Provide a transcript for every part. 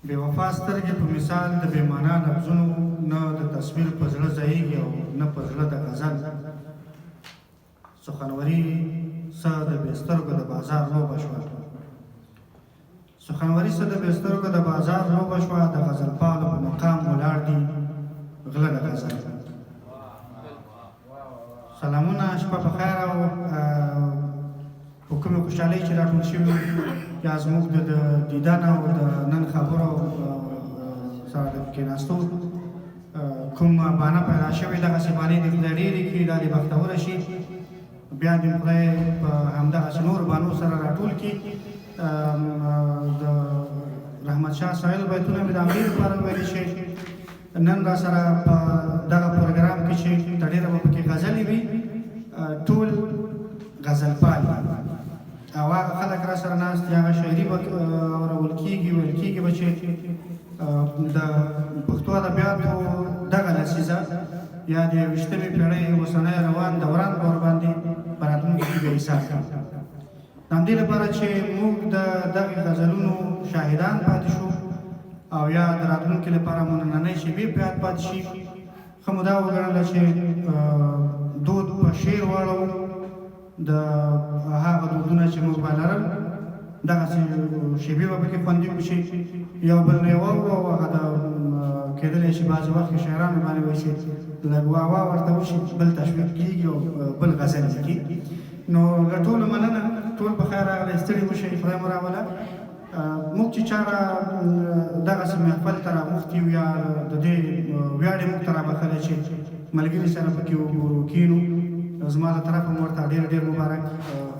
بې وفا سترګې په مثال د بې معنا لفظونو نه د تصویر په زړه ځایږي او نه په زړه د غزل سخنوري څه د بې سترګو د بازار لوبه شوه سخنوري څه د بې سترګو د بازار لوبه شوه د غزلپالو په مقام ولاړ دي غله د غزل سلامونه شپه په خیر او په کومې خوشحالۍ چې راټول شوي یا زموږ د دیدن او د نن خبرو سره د کېناستو کوم بانه پیدا شوې دغسې بانې د خدای ډېرې کړي دا دې بختوره شي بیا دې خدای په همدغسې نورو بانو سره راټول کړي د رحمت شاه سایل بیتونه مې د همدې لپاره ویلي شي نن را سره په دغه پروګرام کې چې د ډېره به پکې غزلې وي ټول غزلپال او هغه خلک را سره ناست دي هغه شاعري به اورول کېږي ویل کېږي به چې د پښتو ادبیاتو دغه لسیزه یا د یویشتمې پېړۍ اوسنی روان دوران به ورباندې په راتلونکي کې بیا حساب کړي د همدې لپاره چې موږ د دغې غزلونو شاهدان پاتې شو او یا د راتلونکي لپاره مو نننۍ شېبې په یاد پاتې شي ښه مو دا وګڼله چې دود په شعر واړو د هغه دودونه چې موږ به لرل دغسې شېبې به پکې خوندي وشي یو بل نه یې واورو او هغه د کېدلی شي بعضې وخت کې شاعرانو باندې وایي چې لږ واوا ورته وشي بل تشویق کېږي او بل غزل لیکي نو له ټولو مننه ټول په خیر راغلی ستړي مه شئ خدای مو راوله موږ چې چاره دغسې محفل ته راغوښتي یو یا د دې ویاړې موږ ته رابخلی چې ملګري سره پکې وګورو کښېنو زما له طرفه مو ورته ډېر ډېر مبارک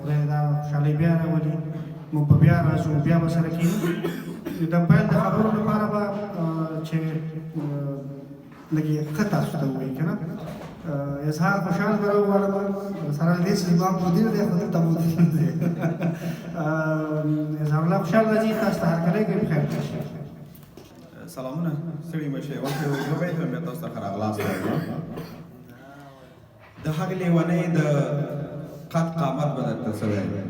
خدای دا خوشحالۍ بیا راولي موږ به بیا راځو بیا به سره کښېنو د پیل د خبرو لپاره به چې لږ یې ښه تاسو ته ووایي که نه اظهار خوشحال به راوغواړم سره له دې چې زما مدیر دی خو دلته مدیر دی اظهار الله خوشحال راځي تاسو ته هرکلی کوي بخیر راشي سلامونه ستړي مه شئ وخت یو بیت مې تاسو ته ښه راغلاست وایم د هغې لیونۍ د قد قامت به درته څه وایم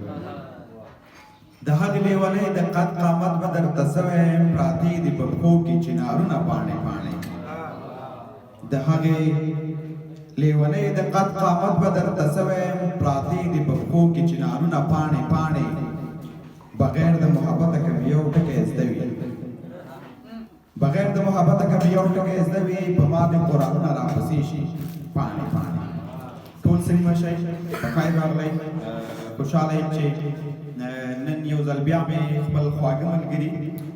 د هغې لیونۍ د قد قامت به درته څه وایم پراتې دي په پښو کې چنارونه پاڼې پاڼې د هغې لیونۍ د قد قامت به درته څه وایم پراتې دي په پښو کې چنارونه پاڼې پاڼې بغیر د محبته که مې یو ټکی زده وي بغیر د محبته که مې یو ټکی زده وي په ما دې قرآنونه راپسې شي پاڼې پاڼې ټول سړي مه شئ په خیر راغلی خوشحاله یم چې نن یو ځل بیا مې خپل خواږه ملګري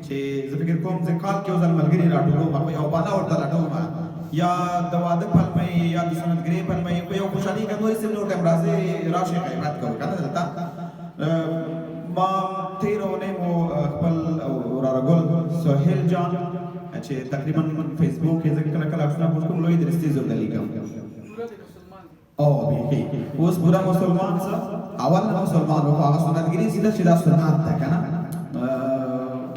چې زه فکر کوم زه کال کې یو ځل ملګري راټولوم په یو بانه ورته لټوم یا د واده پلمۍ یا د سنتګرۍ پلمۍ په یو خوشحالي که نورې سیم نور ټایم راځئ راشئ خیرات کوو که نه دلته ما تېره اونۍ مو خپل وراره ګل سهیل جان چې تقریبا فیسبوک کې زه کله کله عکسونه پوسټ کوم لوی درستي زه ورته لیکم او بیخي اوس پوره مسلمان څه اول نه مسلمان و خو هغه سنتګري سیده چې دا سنت ده که نه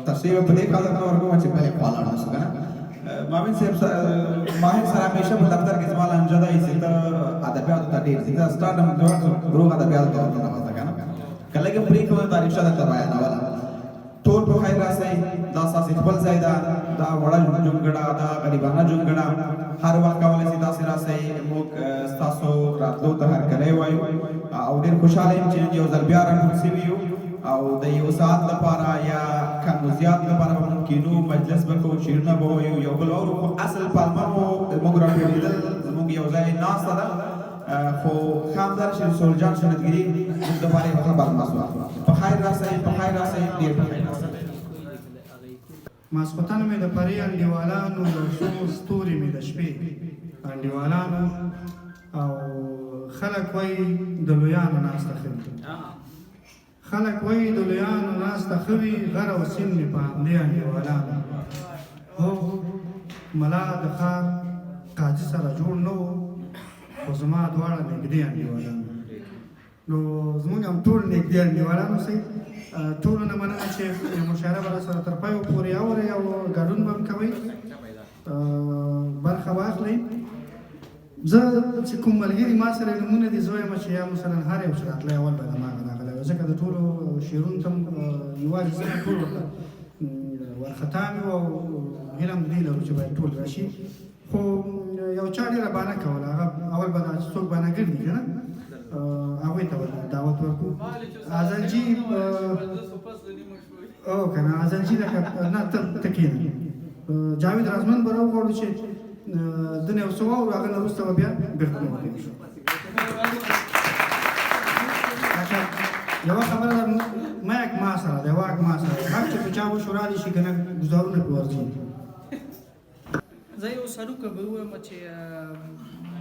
تفسیر په دې خاطر نه ورکوم چې بلې خوا لاړ نشو که نه مامین صاحب ماهر سره همیشه په دفتر کې زما لانجه ده چې ته ادبیاتو ته ډېر ځي ته سټارټم دروغ ادبیاتو ته ورته نوځه که نه که لږ پرې کوم تاریخچه درته بیانوله ټول په خیر راسئ دا ستاسې خپل ځای ده دا وړه جونګړه دا غریبانه جونګړه هر وخت کولی شئ تاسې راسئ موږ ستاسو راتلو ته هرکلی وایو او ډېر خوشحاله یم چې یو ځل بیا راټول سوي یو او د یو ساعت لپاره یا کم و زیات لپاره به موږ کینو مجلس به کوو شعرونه به وایو یو بل اورو خو اصل پالمه مو موږ راټولېدل زموږ یو ځای ناسته ده خو خامدار شریف سولجان سنتګري موږ دپاره یې ښه پالمه شوه په خیر راسئ په خیر راسئ ډېر په خیر راسئ ماسخوتن مې د پرې انډیوالانو د څو ستوري مې د شپې انډیوالانو او خلک وایي د لویانو ناسته ښه وي خلک وایي د لویانو ناسته ښه وي غر او سیند مې په همدې انډیوالانو هو ملا د ښار قاضي سره جوړ نه و خو زما دواړه نږدې انډیوالانو نو زموږ هم ټول نږدې انډیوالان اوسئ ټولو نه مننه چې مشاعره به راسره تر پایه پورې اورئ او ګډون به هم کوئ برخه واخلئ زه چې کوم ملګري ما سره نومونه دي زه وایم چې یا مثلا هر یو چې راتلی اول به د ما راغلی ځکه د ټولو شعرونو ته یوازې زه ټول ورته وارخطا مې وو او هیله هم دې لرو چې باید ټول راشي خو یو چا ډېره بانه کوله هغه اول به دا څوک بانهګر دي که نه هغوی ته به دعوت ورکړو ازلجي او که نه ازلجي لکه نه ته کښېنه جاوید رازمن به راوغواړو چې ده نه یو څه واورو هغه نه وروسته به بیا بېرته راوګرځو شو یوه خبره ده مایک ما سره دی واک ما سره دی هر چې په چا وشو رالي شي که نه ګزارونه پرې ورځي زه یو سروکه به ووایم چې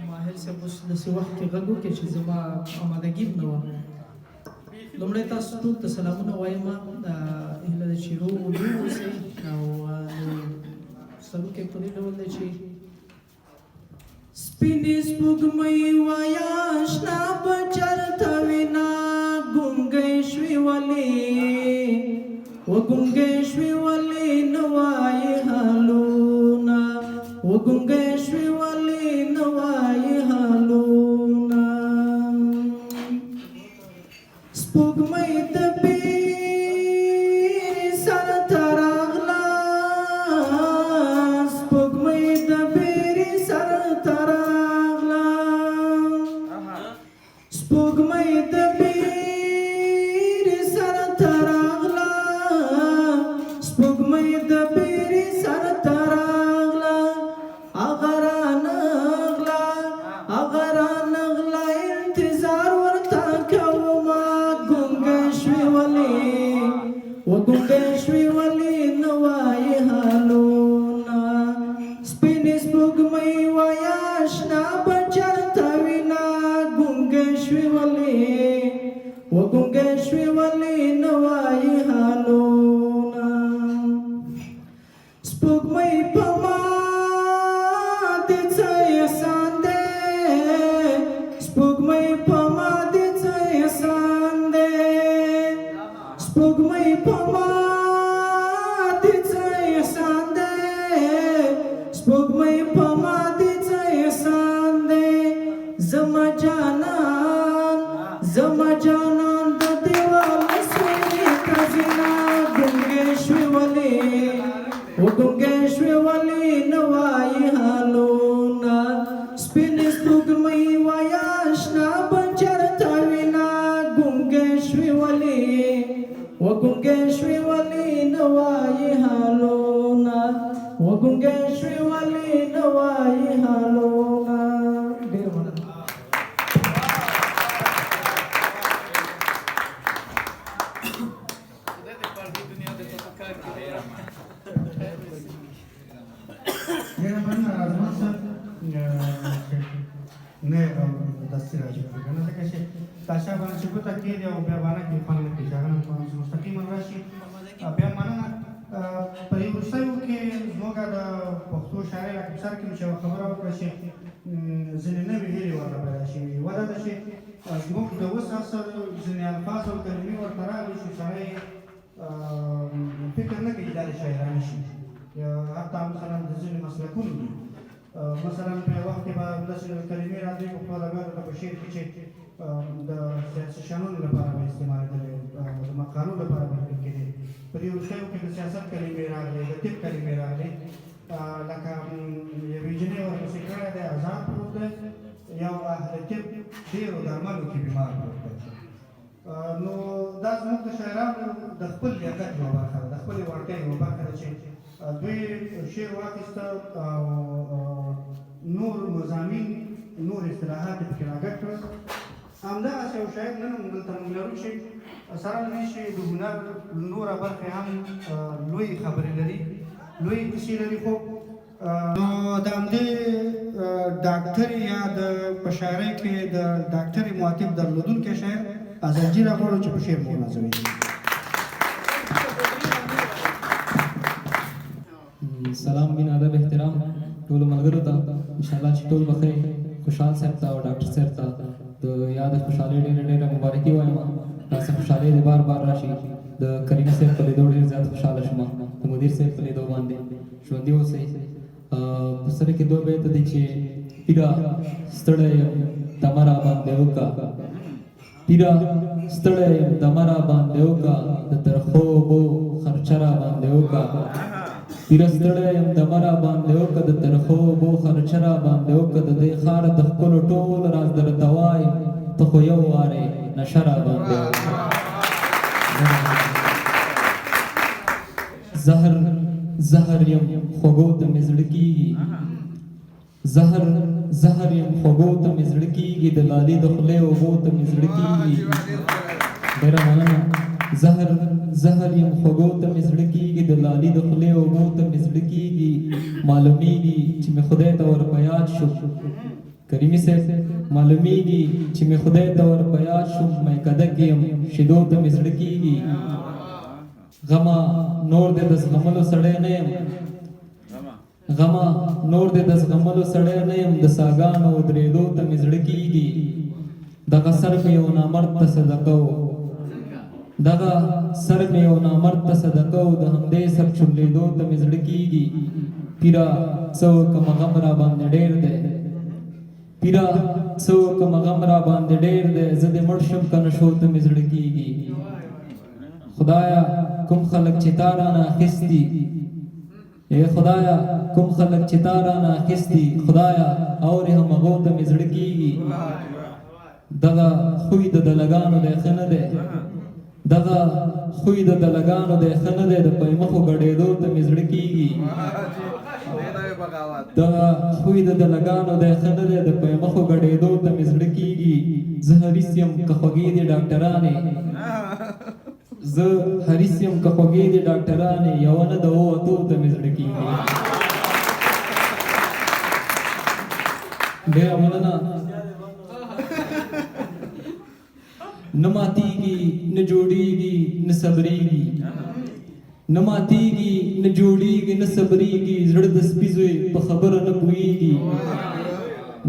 ماهر صاحب اوس داسې وخت کې غږ وکړي چې زما آمادګي نه وه لومړی تاسو ټول ته سلامونه وایم هیله ده چې روغ اوسئ او سروکی په دې ډول دی چې سپینې سپوږمۍ وایه اشنا به چېرته وینا ګونګۍ شوې ولې وګونګۍ شوې ولې نه وایې حالونه وګونګۍ شوې ولې نه وایې حالونه سپوږمۍ د بیرې سر ته راغله سپوږمۍ د بیرې سر ته راغله سپوږمۍ د بیرې سر ته راغله سپوږمۍ د بیرې سر ته راغله هغه رانغله هغه رانغله انتظار ورته کومه ګونګۍ شوې ولې وګونګۍ شوې ولې نه وایې حالونه سپینې سپوږمۍ وایه اشنا به چېرته وینا ګونګۍ شوې ولې وګونګۍ شوې ولې نه وایې حالونه سپوږمۍ په ما دې څه احسان دی سپوږمۍ په ما دې څه احسان دی سپوږمۍ په ما دې څه احسان دی سپوږمۍ په ما دې څه احسان دی زما جانان د دیوال سوې کزینا ګونګۍ شوې ولې وګونګۍ شوې ولې نه وایې حالونه سپینې سپوږمۍ وایه اشنا به چېرته وینا ګونګۍ شوې ولې وګونګۍ شوې ولې نه وایې حالونه وګونګۍ شوې ولې نه وایې حالونه ډېر مننه ډېره مننه رازمن صاحب نه دستي راځي که نه ځکه چې تاشا باندې چې ګوته کېږي او بیا باندې کې خوند نه کېږي هغه نه مستقیما راشي بیا مننه په دې وروستیو کې زموږ د پښتو شاعرۍ اکثر کې مې چې یوه خبره وکړه چې ځینې نوې هیلې ورته پیدا شوي وه دا ده چې زموږ د اوس عصر ځینې الفاظ او کلمې ورته راغلي چې سړی فکر نه کوي چې دا د شاعرانه شي حتی مثلا د ځینې مسلکونو دي مثلا په یو وخت کې به داسې کلمې راځي په خپل ادبیاتو ته په شعر کې چې د سیاستشانانو لپاره به استعمالېدلې د مقالو لپاره به لیکل کېدې په دې وروستیو کې د سیاست کلمې راغلې د طب کلمې راغلې لکه یوې جینۍ ورپسې کړی دی ازاد پروت دی یو اهل طب ډېرو درملو کې بیمار پروت دی نو دا زموږ د شاعرانو د خپل لیاقت یوه برخه ده د خپلې وړتیا یوه برخه ده چې دوی شعر واخیسته او نور مضامین نور اصطلاحات یې پکې راګډ کړل همدغسې یو شاعر نن هم دلته موږ لرو چې سره له دې چې د هنر نوره برخې هم لویې خبرې لري لویې کیسې لري خو نو د همدې ډاکټري یا د په شاعرۍ کې د ډاکټري معتب درلودونکی شاعر ازلجي راغواړو چې په شعر مو ونازوي سلام بین ادب احترام ټولو ملګرو ته انشاءالله چې ټول بخیر خوشحال صاحب ته او ډاکټر صاحب ته د یاد خوشحالۍ ډېره مبارکي وایم داسې خوشحالۍ دې بار بار راشي د کریم صاحب په لیدو ډېر زیات خوشحاله شوم د مدیر صاحب په لیدو باندې ژوندي اوسئ په سره کې دوه بیته دي چې پیره ستړی یم ته مه راباندې وکړه پیرا ستړی یم د مرا باندې وکا د ترخوبو خرچه را باندې وکا پیرا ستړی یم د مرا باندې وکا د ترخوبو خرچه را باندې وکا د دې ښار د ښکلو ټول راز درته وایم ته خو یو وارې نشه را باندې وکا زهر یم خوږو ته مې زړه کېږي زهر یم خوږو ته مې زړه کېږي د لالي د خولې اوبو ته مې زړه کېږي ډېره مننه زهر یم خوږو ته مې زړه کېږي د لالي د خولې اوبو ته مې زړه کېږي معلومیږي چې مې خدای ته ور په یاد شو کریمي صاحب معلومیږي چې مې خدای ته ور په یاد شوم مې کدک یم شیدو ته مې زړه کېږي غما نور دې د زغملو سړی نه یم غما نور دې د زغملو سړی نه یم د ساګانو درېدو ته مې زړه کېږي دغه سر مې یو نامرد ته صدقه و دغه سر مې یو نامرد ته صدقه و د همدې سر چورلېدو ته مې زړه کېږي پیرا څه وکړم غم را باندې ډېر دی پیرا څه وکړم غم را باندې ډېر دی زه دې مړ شم که نه شو ته مې زړه کېږي خدایا کوم خلک چې تا رانه اخیستي اے خدایا کوم خلک چې تا رانه اخیستي خدایا اورې هم هغو ته مې زړه کېږي دغه خوی د دلګانو دی ښه نه دی دغه خوی د دلګانو دی ښه نه دی د پیمخو ګډېدو ته مې زړه کېږي دغه خوی د دلګانو دی ښه نه دی د پیمخو ګډېدو ته مې زړه کېږي زه حریص یم که خوږې دي ډاکټرانې زه حریص یم که خوږې دي ډاکټرانې یوه نه د ووتو ته مې زړه کېږي ډېره مننه نه ماتېږي نه جوړېږي نه صبرېږي نه ماتېږي نه جوړېږي نه صبرېږي زړه د سپي زوی په خبره نه پوهېږي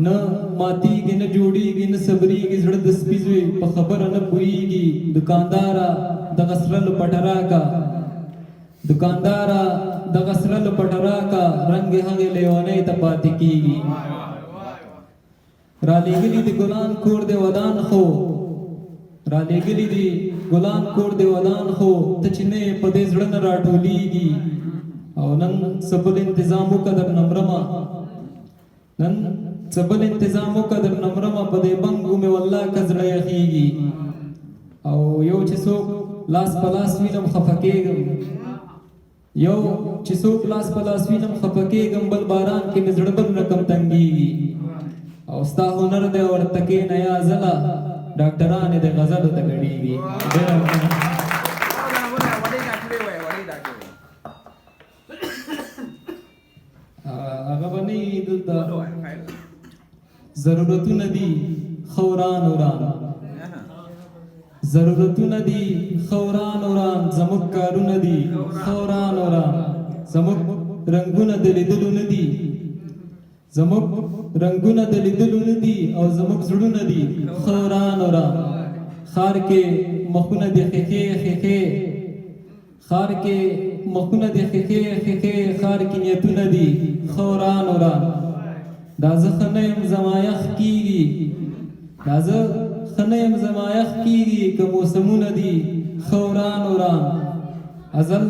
نه ماتېږي نه جوړېږي نه صبرېږي زړه د سپي زوی په خبره نه پوهېږي دوکانداره دغه سره لپټه راکه دوکانداره دغه سره لپټه راکه رنګ هغې لیونۍ ته پاتې کېږي رالیږلي دي ګلان کور دی ودان خو رالیږلي دي ګلان کور دی ودان خو ته چې نه یې په دې زړه نه راټولېږي او نن څه بل انتظام وکړه درنه مرمه نن څه بل انتظام وکړه درنه مرمه په دې بنګو مې والله که زړه یخېږي او یو چې څوک لاس په لاس وینم خفه کېږم یو چې څوک لاس په لاس وینم خفه کېږم بل باران کې مې زړه بل رقم تنګېږي او ستا هنر دی ورته کښېنه یا ځله ډاکټرانې د غزلو ته ګډېږي هغه به نه وي دلته ضرورتونه دي ښه وران وران ضرورتونه دي ښه وران وران زموږ کارونه دي ښه وران وران زموږ رنګونه د لیدلو نه دي زموږ رنګونه د لیدلو نه دي او زموږ زړونه دي ښه وران وران ښار کې مخونه د ښیښې ښیښې ښار کې مخونه د ښیښې ښیښې ښار کې نیتونه دي ښه وران وران دا زه ښه نه یم زما یخ کېږي دا زه ښه نه یم زما یخ کېږي که موسمونه دي ښه وران وران ازل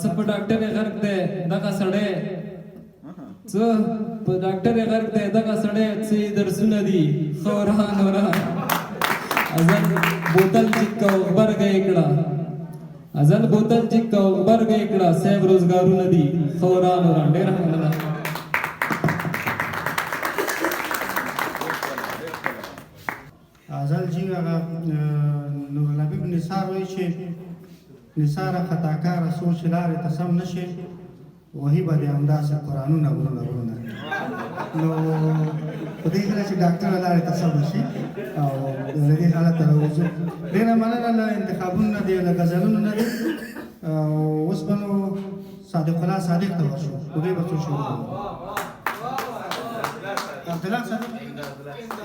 څه په ډاکټر یې غرق دی دغه سړی څه په ډاکټر یې غرق دی دغه سړی څه یې درسونه دي ښه وران وران ازل بوتل چکه او غبرګه یې کړه ازل بوتل چکه او غبرګه یې کړه صاحب روزګارونه دي ښه وران وران ډېره مننه ازل جی هغه نورالحبیب نثار وایي چې نثاره خطاکاره سوچ لارې ته سم نه شي وهي به دې همداسې قرآنونه ورونه ورونه نو په دې هیله چې ډاکټر لارې ته سم نه شي او له دې حالت ته راوځو ډېره مننه له انتخابونو نه دی له غزلونو نه دی اوس به نو صادق الله صادق ته ورشو په دې به څه شروع عبدالله صاحب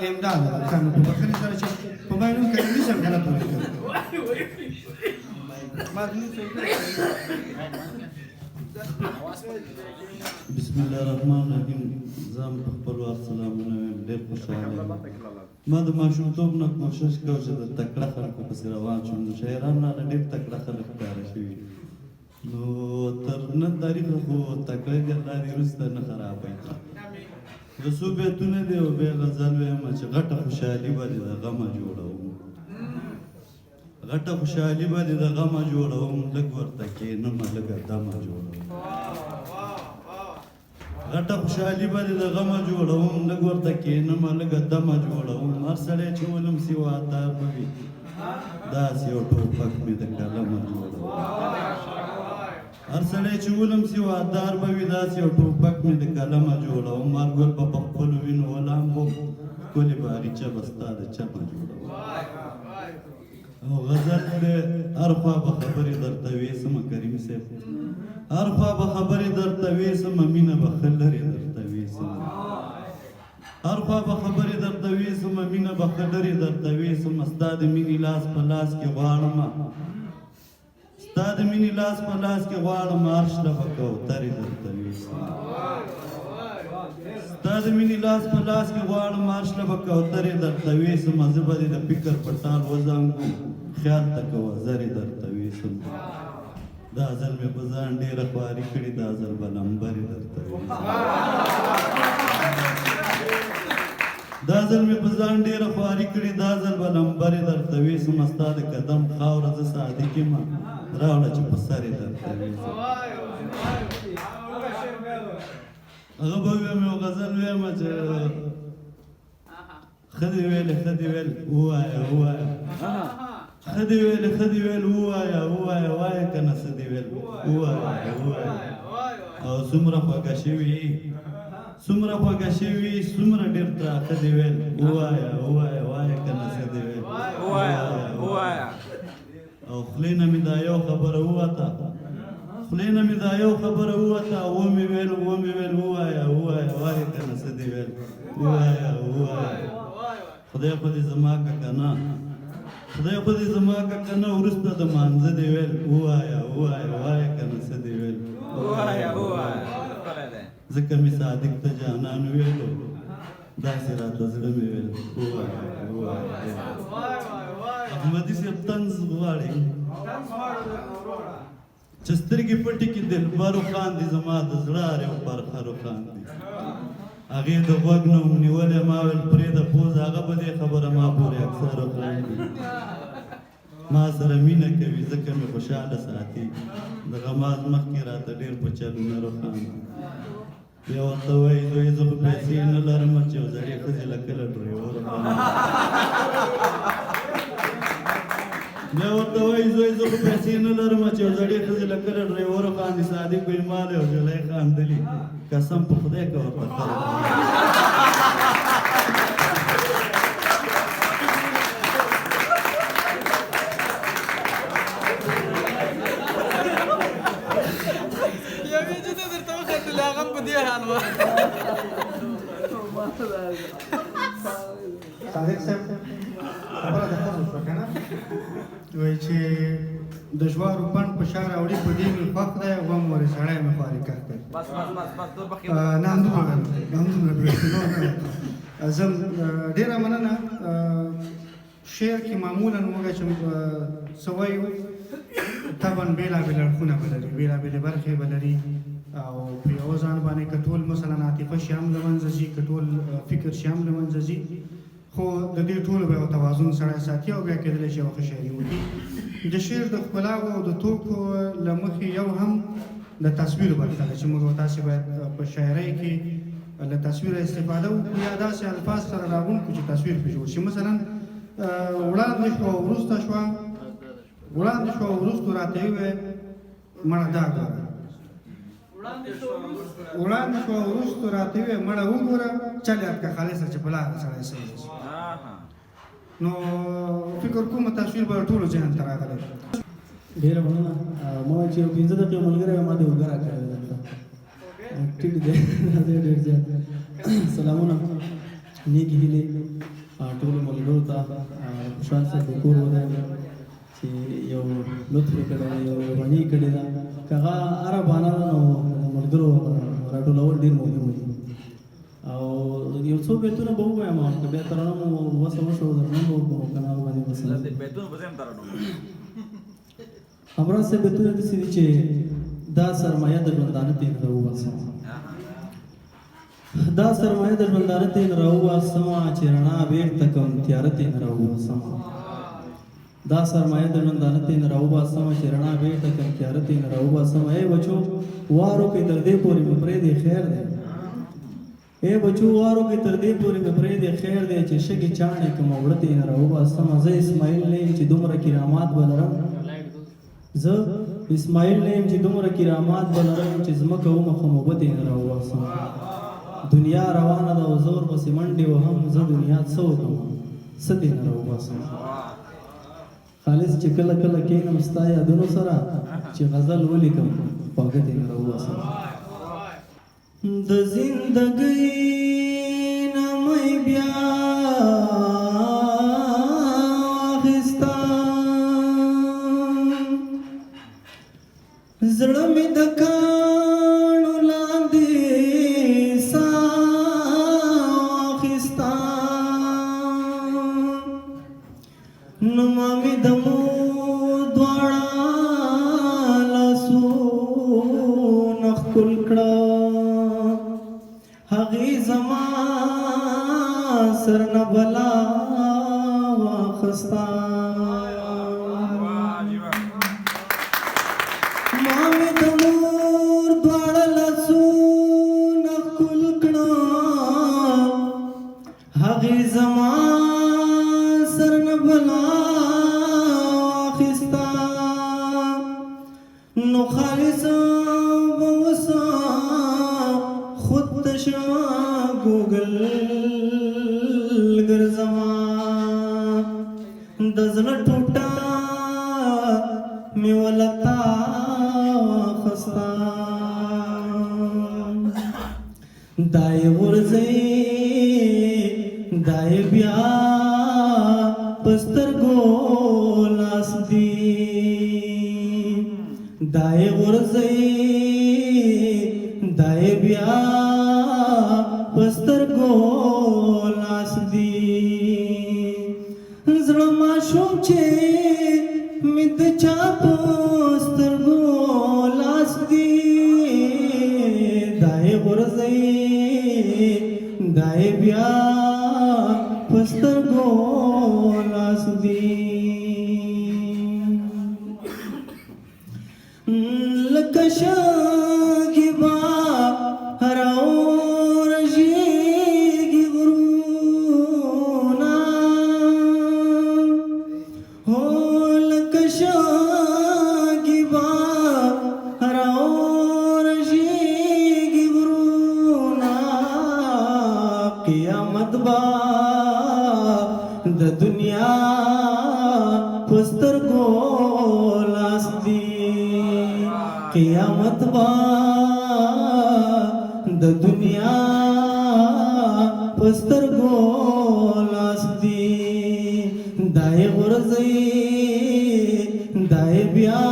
امداد نو په بخښنې سره چې په باندې کلمې سم غلط ولیکل بسم الله الرحمن الرحیم. زه هم په خپل وخت سلامونه وایم. ډېر خوشحاله یم. ما د ماشومتوب نه کوشش کوم چې د تکړه خلکو پسې روان شم. نو شاعران راله ډېر تکړه خلک ښکاره شوي. نو تر نن تاریخه خو تکړه ګرداري وروسته نه خرابوي. یو څو بیتونه دي او بیا غزل وایم چې غټه خوشحالي به دې د غمه جوړوم. غټه خوشحالي به دې د غمه جوړوم. لږ ورته کښېنمه لږه دمه جوړوم. غټه خوشحالي به دې د غمه جوړوم. لږ ورته کښېنمه لږه دمه جوړوم. هر سړی چې ولم سوادار به وي داسې یو ټوپک مې د قلمه جوړوم. هر سړی چې ولم سوادار به وي داسې یو ټوپک مې د قلمه جوړوم. مار ګل به په خپلو وینو ولامبم. ښکلې باغچه به ستا د چمه جوړوم. او غزل دی هر خوا به خبرې درته ویسمه کریم صاحب. هر خوا به خبرې درته ویسمه مینه به ښه لرې درته ویسمه. هر خوا به خبرې درته ویسمه مینه به ښه لرې درته ویسمه. ستا د مینې لاس په لاس کې غواړمه. ستا د مینې لاس په لاس کې غواړمه. عرش له به کوترې درته ویسمه. ستا د مینې لاس په لاس کې غواړم. عرش له به کوترې درته ویسمه. زه به دې د فکر په ټال وزانګم. خیال ته کوه زرې درته ویسم. دا ځل مې په ځان ډېره خواري کړې. دا ځل به لمبرې درته ویسم. دا ځل مې په ځان ډېره خواري کړې. دا ځل به لمبرې درته ویسم. ستا د قدم خاوره زه صادق یم. راوړه چې په سر یې درته ویسم. هغه به ویم یو غزل ویم چې ښه دې ویلې ښه دې ویل ووایه ووایه. ښه دې ویلې ښه دې ویل ووایه ووایه. وایه که نه څه دې ویل ووایه ووایه. او څومره خوږه شوي څومره خوږه شوي څومره ډېر تراخه دې ویل ووایه ووایه. وایه که نه څه دې ویل ووایه ووایه. او خولې نه مې دا یو خبره ووته. خولې نه مې دا یو خبره ووته. ومې ویل ومې ویل ووایه ووایه. وایه که نه څه دې ویل ووایه ووایه. خدای خو دې زما که که نه خدای خو دې زما که که نه وروسته د مانځه دې ویل ووایه ووایه. وایه که نه څه دې ویل ووایه ووایه. ځکه مې صادق ته جانان ویلو. داسې راته زړه مې ویل ووایه ووایه. احمدي صاحب طنز غواړي چې سترګې پټې کړي دلبر وخاندي. زما د زړه هر یو برخه روښاندي. هغې د غوږ نه م نیولې. ما ویل پرېږده پوز هغه به دې خبره ما پورې اکثر وخاندي. ما سره مینه کوي ځکه مې خوشحاله ساتي. د غماز مخکې راته ډېر په چلونه روښاندي. بیا ورته وایي زوی زه خو پیسې نه لرم چې یو زړې ښځې له کله ډریور بیا ورته وایي زوی زه خو پیسې نه لرم چې یو زړې ښځې له کله ډریور خاندي. صادق وایي ما له یو جلۍ خاندلي. قسم په خدای که ورته خلک صادق صاحب خبره د ښځو شوه که نه. وایي چې د جوارو پڼ په شا راوړي په دې مې خوښ دی. غم ورې سړی مې خواري کښ دی. نه همدومره زه ډېره مننه. شعر کې معمولا موږ چې څه وایو طبعا بېلابېل اړخونه به لري. بېلابېلې برخې به لري. او په یوه ځان باندې که ټول مثلا عاطفه شي هم له منځه ځي. که ټول فکر شي هم له منځه ځي. خو د دې ټولو به یو توازن سړی ساتي. او بیا کېدلی شي یوه ښه شاعري وکړي. د شعر د ښکلاو او د توکو له مخې یو هم د تصویر برخه ده چې موږ او تاسې باید په شاعرۍ کې له تصویره استفاده وکړو. یا داسې الفاظ سره راغونډ کړو چې تصویر پرې جوړ شي. مثلا وړاندې شوه او وروسته شوه. وړاندې شوه او وروستو راته وویل مړه دا ګوره. وړاندې شوه او وروستو راته وویل مړه وګوره. چل یاد که خالصه چې په لاره سړی سوی شي. نو فکر کوم تصویر به ټولو ذهن ته راغلی. ډېره مننه. ما وایي چې یو 15 دقیقې ملګری ما دې اوږه راکړې ده. ټیک دی. ډېر زیات سلامونه نیکې هیلې ټولو ملګرو ته. خوشحال صاحب د کور ودرېد چې یو لطف یې کړی دی. یو مهرباني یې کړې ده. که هغه عربانه ده نو ملګرو راټولول ډېر مهم دي او یو څو بیتونه به ووایم که بیا ترانه مو وسه وشو درنه به وکړو که نه باندې بس همراز صاحب بیتونه داسې دي چې دا سرمایه د ژوندانه تېغ راوباسم دا سرمایه د ژوندانه تېغ راوباسمه چې رڼا بېرته کړم تیاره تېغ راوباسم دا سرمایه د ژوندانه تېغ راوباسم چې رڼا بېرته کړم تیاره تېغ راوباسم ای بچو وارو کې تر دې پورې مې پرېږدې خیر دی اے بچو وارو کې تر دې پورې مې پرېږدې خیر دی چې شګې چاڼې کړم اوړه تېغ راوباسم زه اسماعیل نه یم چې دومره کرامات به لرم زه اسماعیل نه یم چې دومره کرامات به لرم چې ځمکه ومخم اوبه تېغ راوباسم دنیا روانه ده او زور پسې منډې وهم زه دنیا څه وکړم څه تېغ راوباسم خالص چې کله کله کښېنم ستا یادونو سره چې غزل ولیکم خواږه تېغ راوباسم د زندګۍ نه مې بیا زړه مې د کاڼو لاندې ساه اخیستا نوما مې د مور دواړه لاسونه ښکل کړه هغې زما سر نه بلا واخستا زما سر نه بلا واخستا نو خالص به وسه خود تشه ګوګل ګرځما د زړه ټوټه مې ولتا واخستا دای ورځي دای بیا پسترګو لاس دی دای ورځي دای بیا پسترګو لاس دی زړه ماشوم چې مې د چا پسترګو لاس دی دای ورځي دای بیا پسترګو لاس دی لکه شاګي با راورژېږي غرونه هو لکه شاګي با راورژېږي غرونه قیامت با د دنیا پسترګو لاس دی قیامت با د دنیا پسترګو لاس دی دای ورځي دای بیا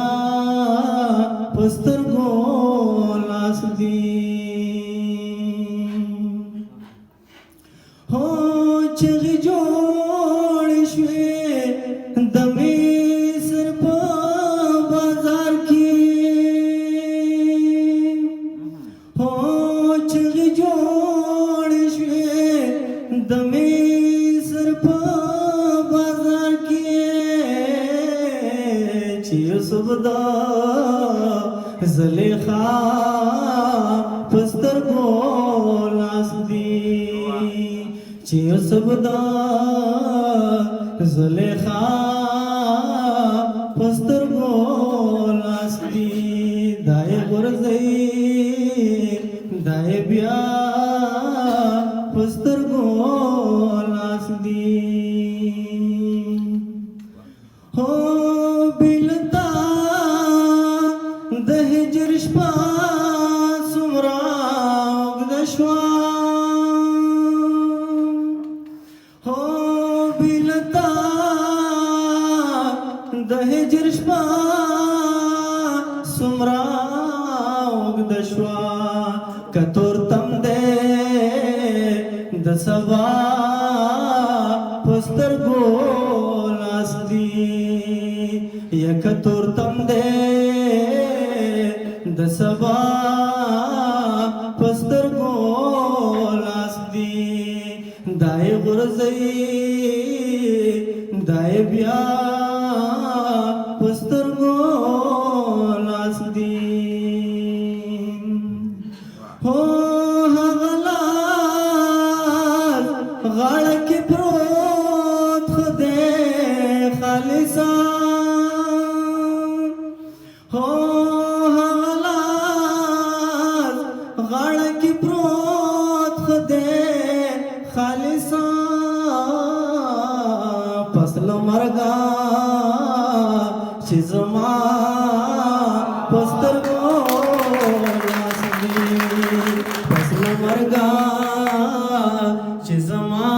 پسترګو لاس دی هو چغې جوړې شوې د مصر په بازار کې هو چغې جوړې شوې د مصر په بازار کې چې یوسف د زلیخا پسترګو لاس دی چې یوسف د زلیخا پسترګو لاس دی دای ورځي دای بیا پسترګو لاس دی هو بلتا د هجر شپه څومره اوږده شوه هو بلتا د هجر شپه څومره اوږده شوه کتور تم دے د سبا پستر ګولاس دی یک تور تم دے د سبا پستر ګولاس دی دای غرزی دای بیا پستر ګولاس دی هو هغلال غاړه کې پروت خدای خالصا هو هغلال غاړه کې پروت خدای خالصا فصل مرګا چې زما پستر ګولاس دی فصل مرګا چې زما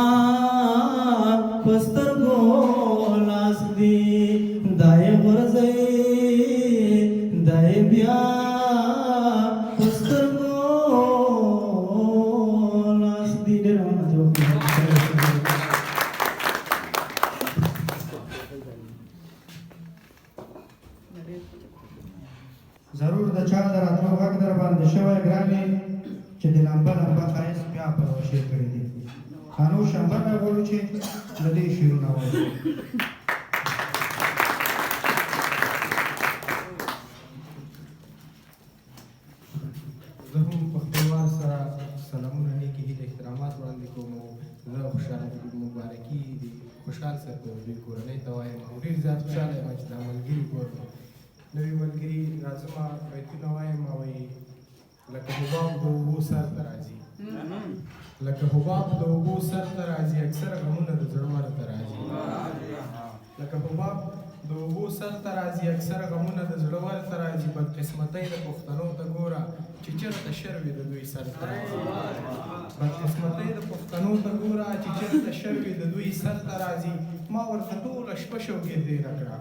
پستر ګولاس دی دای غرزی دای بیا پستر ګولاس دی ډېر ضرور د چا د راتلو غږ در باندې شوی ګرانې چې د لمبه لمبه ښایست بیا پروشې کړي دي خانو شنبه نه غواړو چې د دې شعرونه وایو زه هم په خپلوان سره سلامونه نیکې هیلې احترامات وړاندې کوم او زه خوشحاله مبارکي د خوشحال صاحب د دوی کورنۍ ته وایم او ډېر زیات خوشحاله یم چې دا ملګري ګورم نوي ملګري راځمه بیتونه وایم وایي لکه حباب د اوبو سر ته راځي لکه حباب د اوبو سر ته راځي اکثره غمونه د زړه ور ته راځي لکه حباب د اوبو سر ته راځي اکثره غمونه د زړه ور ته راځي بدقسمتۍ د پښتنو ته ګوره چې چېرته شر وي د دوی سر ته راځي بدقسمتۍ د پښتنو ته ګوره چې چېرته شر وي د دوی سر ته راځي ما ورته ټوله شپه شوګیردېره کړه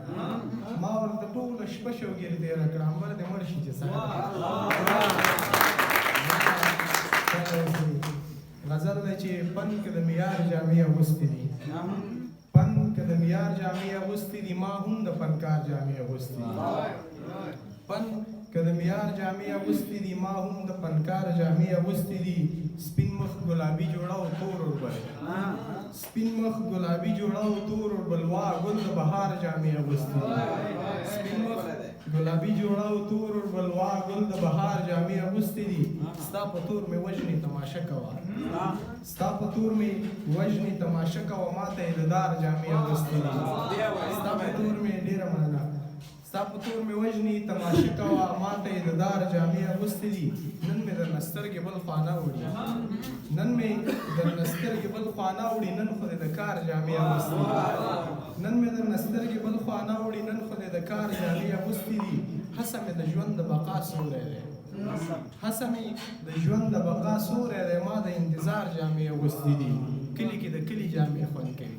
ما ورته ټوله شپه شوګیردېره کړه مړ دې مړ شي چې غزل دی چې پن که د معیار جامې اغوستې دي پن که د معیار جامې اغوستې دي ما هم د فنکار جامې اغوستې دي پن که د معیار جامې اغوستې دي ما هم د فنکار جامې اغوستې دي سپین مخ ګلابي جوړه او تور اوربل سپین مخ ګلابي جوړه او تور اوربل وا ګل د بهار جامې اغوستې دي سپین مخ ګلابي جوړه او تور اوربل وا ګل د بهار جامې اغوستې دي ستا په تور مې وژنې تماشه کوه ستا په تور مې وژنې تماشه کوه ما ته یې د دار جامې اغوستې دي ستا په تور مې ډېره مننه ستا په تور مې وژنې تماشه کوه ما ته یې د دار جامې اغوستې دي نن مې درنه سترګې بل خوا نه وړي نن مې درنه سترګې بل خوا نه وړي نن خو دې د کار جامې اغوستې دي نن مې درنه سترګې بل خوا نه وړي نن خو دې د کار جامې اغوستې دي هڅه مې د ژوند د بقا سوری دی هڅه مې د ژوند د بقا سوری دی ما د انتظار جامې اغوستې دي کلي کې د کلي جامې خوند کوي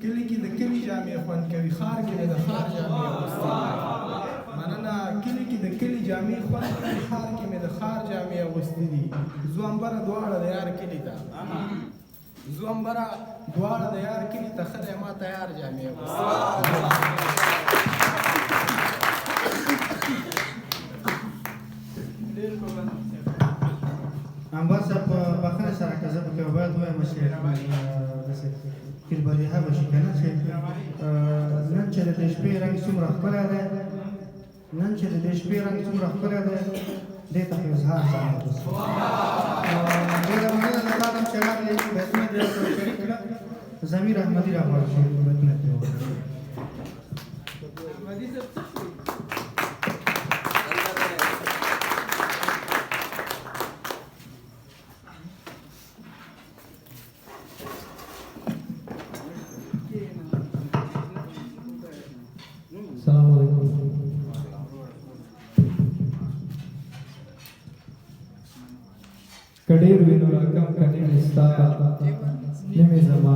کلي کې د کلي جامې خوند کوي ښار کې مې د ښار جامې اغوستې دي مننه کلي کې د کلي جامې خوند کوي ښار کې مې د ښار جامې اغوستې دي ځوانبره دواړه د یار کلي ته ځوانبره دواړه د یار کلي ته ښه دی ما ته یار جامې اغوستې انبار صاحب بخښنه سره که زه پکې باید ووایم چې داسې کلبدیها به شي که نه چې نن چې د دې شپې رنګ څومره ښکلی دی نن چې د دې شپې رنګ څومره ښکلی دی دې ته خو اظهار ځان وکړو ډېره مننه زه تا ته چې راغلې بیتونه دې ورسره شریک کړه ضمیر احمدي راغواړم چې بیتونه ترې وکړي السلام علیکم کډیر وینو رقم کني مستا نیمه زما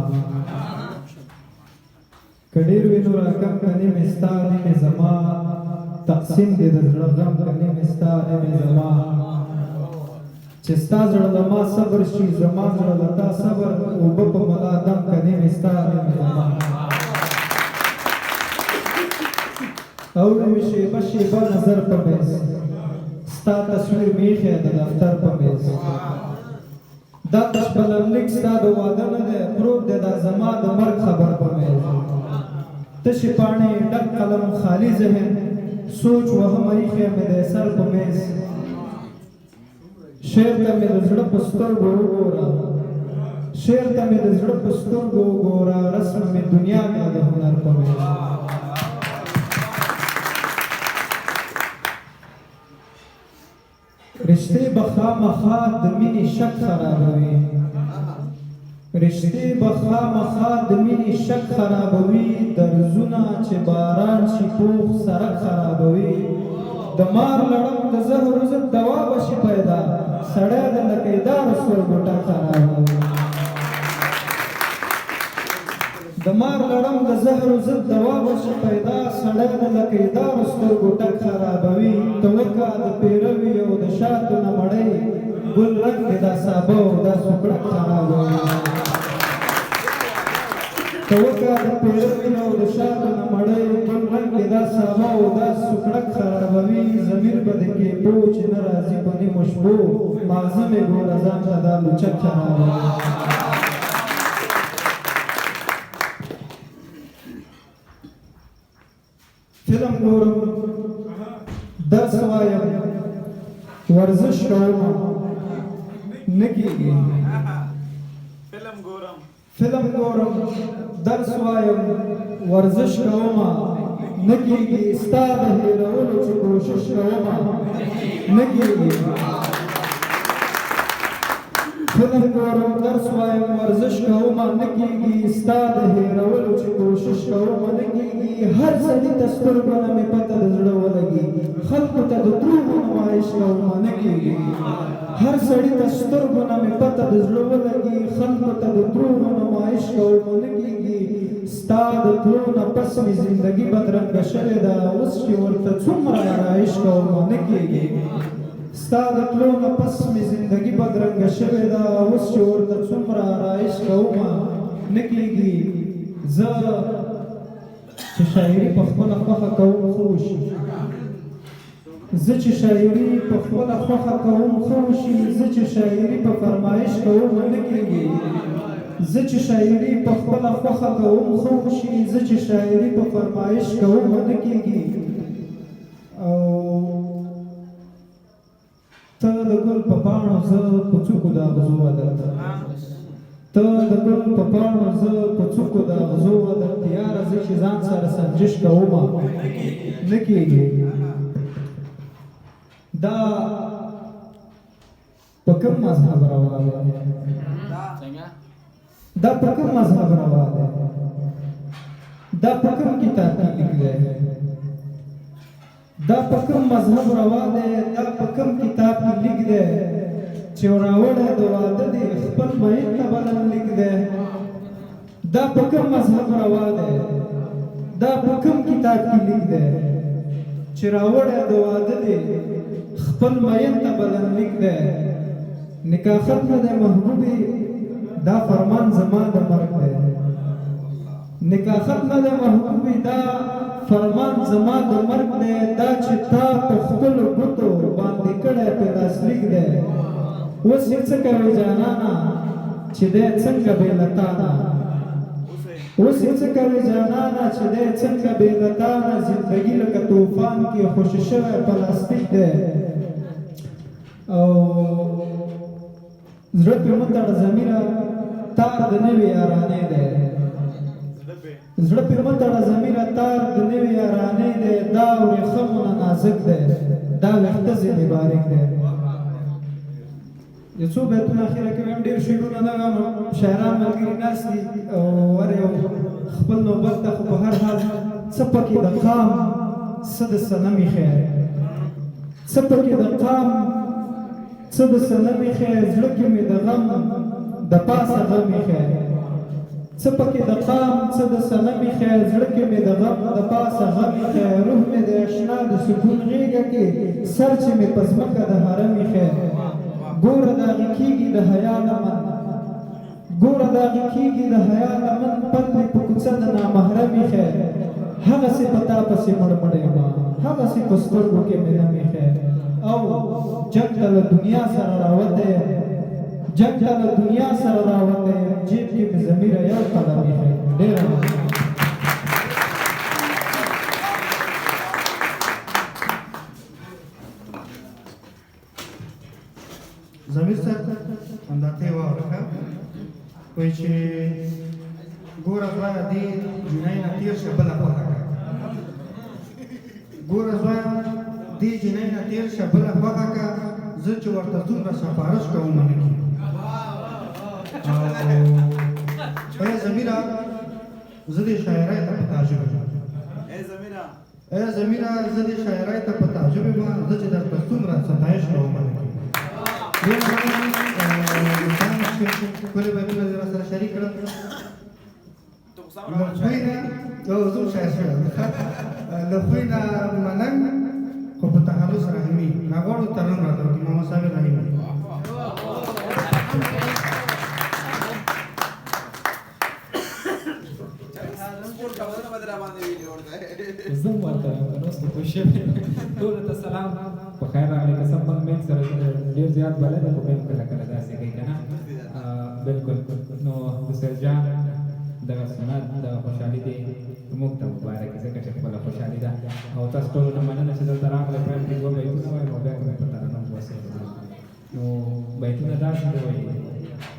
کډیر وینو رقم کني مستا نیمه زما تقسیم دې د زړه غم کني مستا نیمه زما چې ستا زړه له ما صبر شي زما زړه له تا صبر اوبه په ملا دم کنې مې ستا اوړه مې شیبه شیبه نظر په میز ستا تصویر مې ایښی د دفتر په میز دا تش بلملیک ستا د واده نه دی پروت دی دا زما د مرګ خبر په میز تشې پاڼې ډک قلم خالي ذهن سوچ وهم ایښی مې دی سر په میز شعر ته مې د زړه په سترګو وګوره شعر ته مې د زړه په سترګو وګوره رسم مې دنیا کړه د هنر په میز رشتې به خامخا د مینې شک خرابوي رشتې به خامخا د مینې شک خرابوي درزونه چې باران شي پوخ سرک خرابوي د مار لړم د زهر ضد دوا به شي پیدا سړی د لکیدارو سترګو ټک خرابوي د مار لړم د زهر ضد دوا به شي پیدا سړی د لکیدارو سترګو ټک خرابوي ته وکړه د پیروي او د شاتو نه مړۍ ګل رنګ دې دا سابه او دا سوکړک خرابوي ته وکړه د پیروي او د شاتو نه مړۍ ګل رنګ دې دا سابه او دا سوکړک خرابوي ضمیر به د کیپو چې نه راځي په نیمو شپو ماغزه مې ګوره ځان ته دا لوچک خرابوي فلم ګورم درس وایم ورزش کوم نه کېږي فلم ګورم درس وایم ورزش کوم نه کېږي ستا د هېرولو چې کوشش کوم نه کېږي فلم ګورم درس وایم ورزش کوم نه کېږي ستا د هېرولو چې کوشش کوم نه کېږي هر سړي ته سترګو نه مې پته د زړه ولګي خلکو ته د دروغو نمایش کوم نه کېږي هر سړي ته سترګو نه مې پته د زړه ولګي خلکو ته د دروغو نمایش کوم نه کېږي ستا د تلو نه پس مې زندګي بدرنګه شوې ده اوس چې ورته څومره آرایش کوم نه کېږي ستا د تلو نه پس مې زندګي بدرنګه شوې ده اوس چې ورته څومره آرایش کوم نه کېږي زه چې شاعري په خپله خوښه کوم ښه وشي زه چې شاعري په خپله خوښه کوم ښه وشي زه چې شاعري په فرمایش کوم نه کېږي زه چې شاعري په خپله خوښه کوم ښه وشي زه چې شاعري په فرمایش کوم نه کېږي او ته د ګل په پاڼو زه په څوکو د اغزو درته ته د ګل په پاڼو زه په څوکو د اغزو درته یاره زه چې ځان سره سنجش کوم نه کېږي دا په کوم مذهب روا دی دا په کوم مذهب روا دی دا په کوم کتاب کې لیکلی دا په کوم مذهب روا دی دا په کوم کتاب کې لیک دی چې راوړی د واده دی خپل مین ته بلن لیک دی دا په کوم مذهب روا دی دا په کوم کتاب کې لیک دی چې راوړی د واده دی خپل مین ته بلن لیک دی نکاح ختم دی محبوبي دا فرمان زما د مرګ دی نکاح ختم دی محبوبي دا فرمان زما د مرګ دی دا چې تا په خپلو ګوتو باندې کړی په لاسلیک دی اوس یې څه کوې جانانه چې دی څنګه بې له تا نه اوس یې څه کوې جانانه چې دی څنګه بې له تا نه زندګي لکه طوفان کې خوشې شوی پلاستیک دی او زړه پې مه تړه ضمیره تار د نوې یارانې دی زړه پې مه تړه ضمیره تار د نوې یارانې دی دا ورېښمونه نازک دی دا ویښته ځینې باریک دی یو څو بیتونه اخره کې ویم ډېر شعرونه نه وایم شاعران ملګري ناست دي او هر یو خپل نوبت ته خو په هر حال څه پکې د قام څه د صنم ایښی څه پکې د قام څه د صنم ایښی زړه کې مې د غم د پاسه غم ایښی څه پکې د قام څه د صنم ایښی زړه کې مې د غم د پاسه غم ایښی روح مې د اشنا د سکون غېږه کې سر چې مې په ځمکه د حرم ایښی ګوره داغې کېږي د حیا لمن ګوره داغې کېږي د حیا لمن پل دې په کوڅه د نامحرمې خیر هغسې په تا پسې مړ یم هغسې په سترګو کې مې نمې خیر او جنګ ته له دنیا سره راوتی یم جنګ ته له دنیا سره راوتی یم جیب کې مې ضمیره یو قدم ایښی ډېره زمیر صاحب همدا ته واوره وایي چې ګوره زویه دې جنۍ نه تېر شه بله خوښه کړه ګوره زویه دې جنۍ نه تېر شه بله خوښه کړه زه چې ورته دومره سفارش کوم نه کړي ای زمیره زه دې شاعرۍ ته په تعجب یم ای زمیره زه دې شاعرۍ ته په تعجب یم زه چې درته څومره ستایش کوم نه کړي ښکلي بیتونه دې راسره شریک کړل له خوی نه زه شاعر شوم له خوی نه مننګ خو په تخلص رحیمي راغواړو ترنم راته وکړي محمد صابر رحیمي زه ورته نو څه خوشی ټول ته سلام په خیر راغلی که سم بل میک سره ډېر زیات بلد خو بیا کله کله داسې کوي که نه بلکل نو حسین جان دغه سنت دغه خوشحالي دی موږ ته مبارک ځکه چې خپله خوشحالي ده او تاسو ټولو نه مننه چې دلته راغلی پیل کې دوه بیتونه وایم او بیا که مې په ترنم وسېږي نو بیتونه داسې دی وایي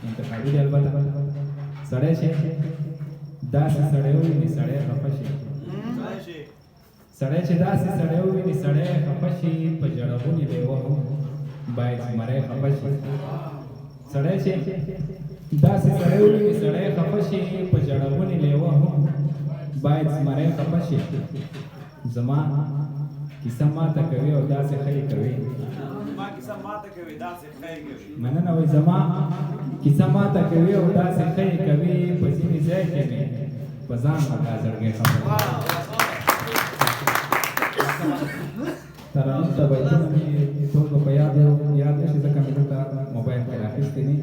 انتخابي دی البته سړی چې داسې سړی وویني سړی خفه شي سړی چې داسې سړی وویني سړی خفه شي په ژړغونې لیوه هم باید زمری خفه شي سړی چې داسې سړی وویني سړی خفه شي په ژړغونې لیوه هم باید زمری خفه شي زما کیسه ماته کوي او داسې ښې کوي مننه وایي زما کیسه ماته کوي او داسې ښې کوي په ځینې ځای کې مې په ځان مکا زړګی خفه ترنم ته بیتونه مې ټول به په یاد نه شي ځکه مې دلته موبایل کې راخیستې دي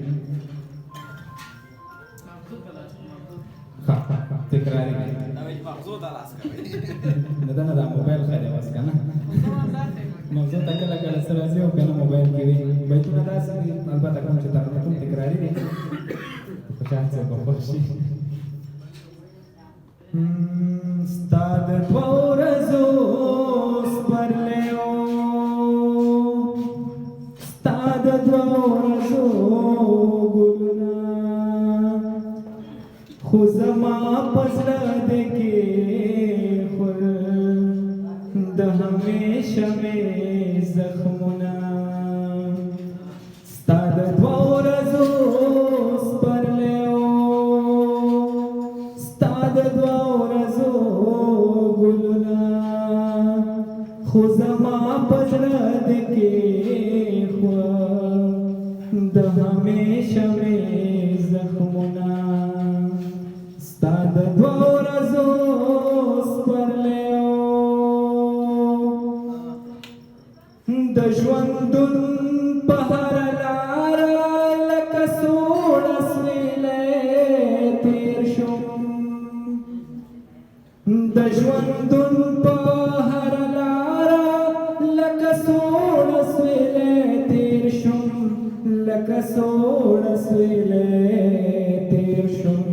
تکراري نه ده نه دا موبایل ښه دی اوس که نه موضوع ته کله کله څه راځي او که نه موبایل کې وي بیتونه داسې دي البته کوم چې ترنم ټول تکراري دي په چا څه به خوښ شي ستا د دوه ورځو سپرلیو ستا د دوه ورځو ګلونه خو زما په زړه دې کېښول د همیشه مې زخمونه ستا د دوه ورځو سپرلیو ستا د دوه ورځو ګلونه خو زما په زړه دې کېښول د همیشه مې زخمونه ستا د دوه ورځو سپرلیو د ژوندون په هره لاره لکه سوړ اسویلی تېر شوم د ژوندون په هره لاره لکه سوړ اسویلی تېر شوم لکه سوړ اسویلی تېر شوم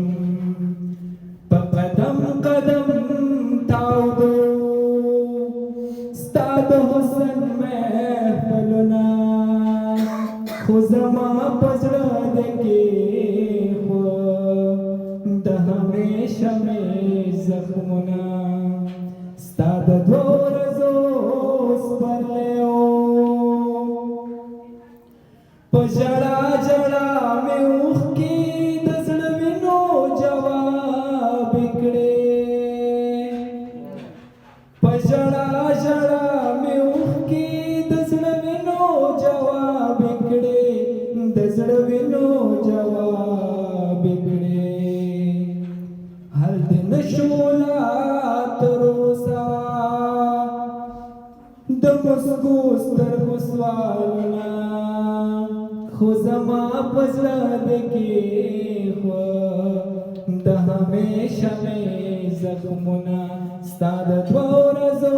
په قدم قدم تاودو ستا د حسن محفلونه خو زما په زړه دې کېښود د همیشه مې زخمونه ستا د دوه ورځو سپرلیو په ژړا ژړا مې اوښکې د زړه وینو جوابې کړې په ژړا ژړا مې اوښکې د زړه وینو جوابې کړې د زړه وینو جوابې کړې حل دې نه شو لا تر اوسه د مسکو سترګو سوالونه خو زما پزړه دې کې خو د همیشه مې زخمونه ستا د دوه ورځو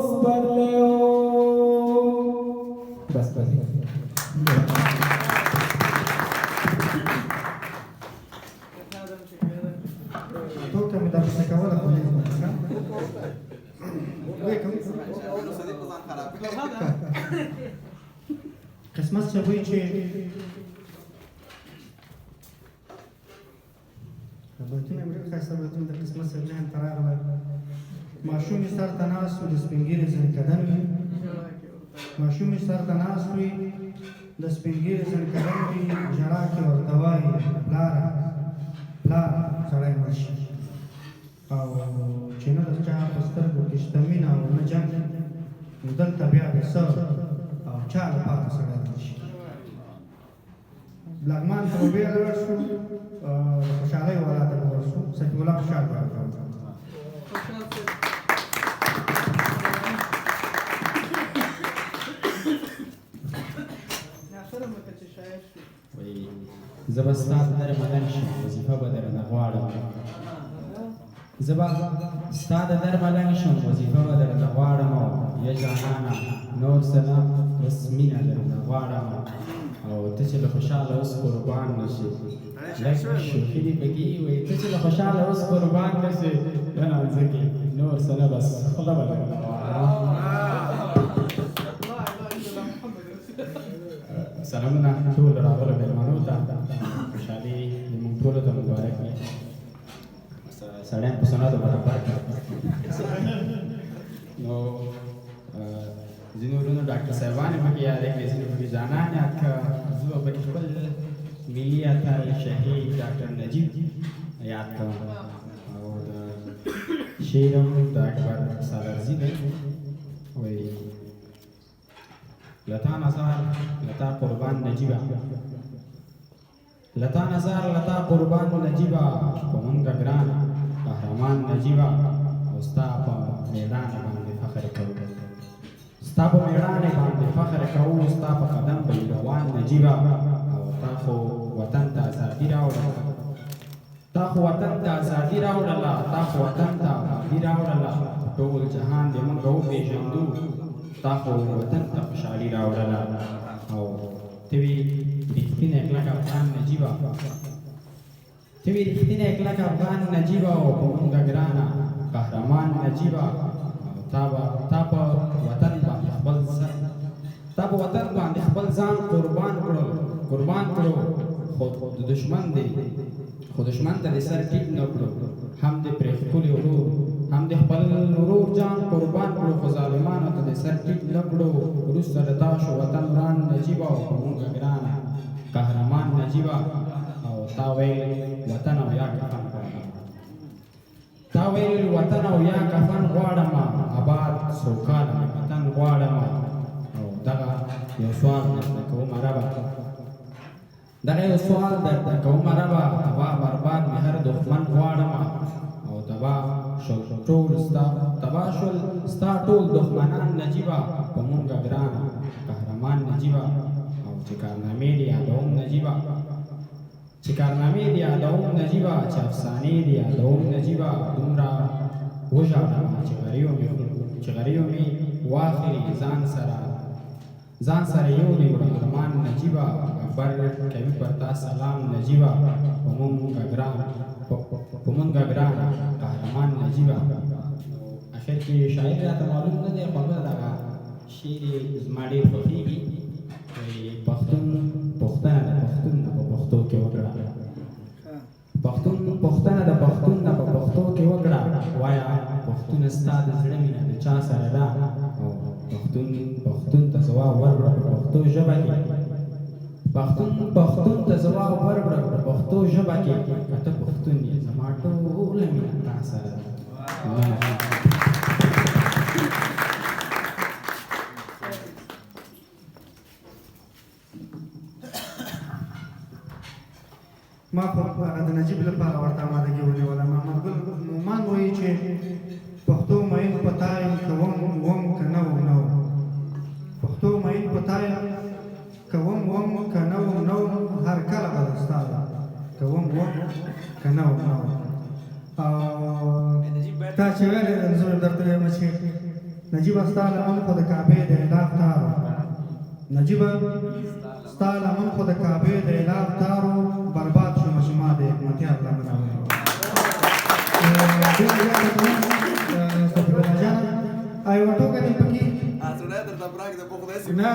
سپرلی و. بس بس ټوکه مې درپسې کوله خو نه یې قسمت صاحب وایي چې بیتونه مې ډېر ښایسته بیتونه د قسمت صاحب ذهن ته راغله. ماشوم یې سر ته ناست وي د سپین ږیرې زنکدن وي، ماشوم یې سر ته ناست وي د سپین ږیرې زنکدن وي، ژړا کې ورته وایي پلاره پلاره سړی مړ شي، او چې نه د چا په سترګو کې شته مینه او نه جنګ، نو دلته بیا د څه او چا لپاره سړی مړ شي. لغمان ته به بیا لاړ شو، خوشحالۍ والا ته به ورسو، سفي الله خوشحال به راغلو. زه به ستا د در مدن شم وظیفه به درنه غواړم، زه به ستا د در مدن شم وظیفه به درنه غواړم، یا جانانه نور څه نه بس مینه درنه غواړم، او ته چې له خوشحاله اوس قربان نه شې لږ شوخي دې پکې وایي، ته چې له خوشحاله اوس قربان نه شې یا نازکې نور څه نه بس خوله به درنه غواړم. سلامونه ټول راغلو مېلمنو ته، خوشحالي زموږ ټولو ته مبارک وي. سړیان په سنتو برابر کړه. نو ځینې ورونو ډاکټر صاحبان یې پکې یاد کړې، ځینې پکې جانان یاد کړه، زه به پکې خپل ملي اتل شهید ډاکټر نجیب یاد کړم، او د شعر هم د اکبر سالارزي دی، وایي لتا نظر لتا قربان نجیبا، لتا نظر لتا قربان نجیبا، په مونږه ګران قهرمان نجیبا، او ستا په میړانه باندې فخر کوو، ستا په میړانه باندې فخر کوو، ستا په قدم به روان نجیبا، او تا خو وطن ته ازادي راوړله، تا خو وطن ته ازادي راوړله، تا خو وطن ته ازادي راوړله، ټول جهان دې مونږ وپېژندو، تا خو وطن ته خوشحالي راوړله، او ته وې رښتینی کلک افغان نجیبه، ته وې رښتینی کلک افغان نجیبه، او په مونږه ګرانه قهرمان نجیبه، او تا په وطن باندې خپل سر، تا په وطن باندې خپل ځان قربان کړو، خو د دشمن دی، خو دشمن ته دې سر ټیټ نه کړو، هم دې پرې ښکلي ورور، هم دې خپل ورور جان قربان کړو، خو ظالمانو ته دې سر ټیټ نه کړو، وروسته د تا شو وطن وران نجیبه، او په مونږه ګرانه قهرمان نجیبه، او تا ویل وطن او یا کفن غواړم، تا ویل وطن او یا کفن غواړم، آباد سوکاله مې وطن غواړم، او دغه یو سوال درته کومه ربه، دغه یو سوال درته کومه ربه، تبا برباد مې هر دښمن غواړم، او تبا شول ستا ټول دښمنان نجیبه، په مونږه ګرانه قهرمان نجیبه، او چې کارنامې دې یادوم نجیبه، چې کارنامې دې یادوم نجیبه، چې افسانې دې یادوم نجیبه، دومره وژاړم چې غریو مې واخلي ځان سره یوړي ورحمان نجیبه، اکبر کوي پر تا سلام نجیبه، په مونږه ګرانه قهرمان نجیبه. اخر کې شاعر راته معلوم نه دی، خو هغه دغه شعر یې زما ډېر خوښېږي، پښتون پوښتنه د پښتون نه په پښتو کې وکړه، پښتون پوښتنه د پښتون نه په پښتو کې وکړه، وایه پښتونه ستا د زړه مینه د چا سره ده، او پښتون ته ځواب ورکړه په پښتو ژبه کې، پښتون ته ځواب ورکړه په پښتو ژبه کې، که ته پښتون یې زما ټوله مینه تا سره ده. ما خو هغه د نجیب لپاره ورته آمادګي ونیوله. محمد ګل مومند وایي چې پښتو مین په تا یم که وم که نه وم، پښتو مین په تا یم که وم که زه درته وایم چې نجیبه ستا لمن خو د کعبې د الاف تارو نجیبه ستا لمن خو د کعبې د الاف تارو برباد شومه چې ما د حکمتیار لمن استغفرالله جان یوه ټوکه دې پکې نه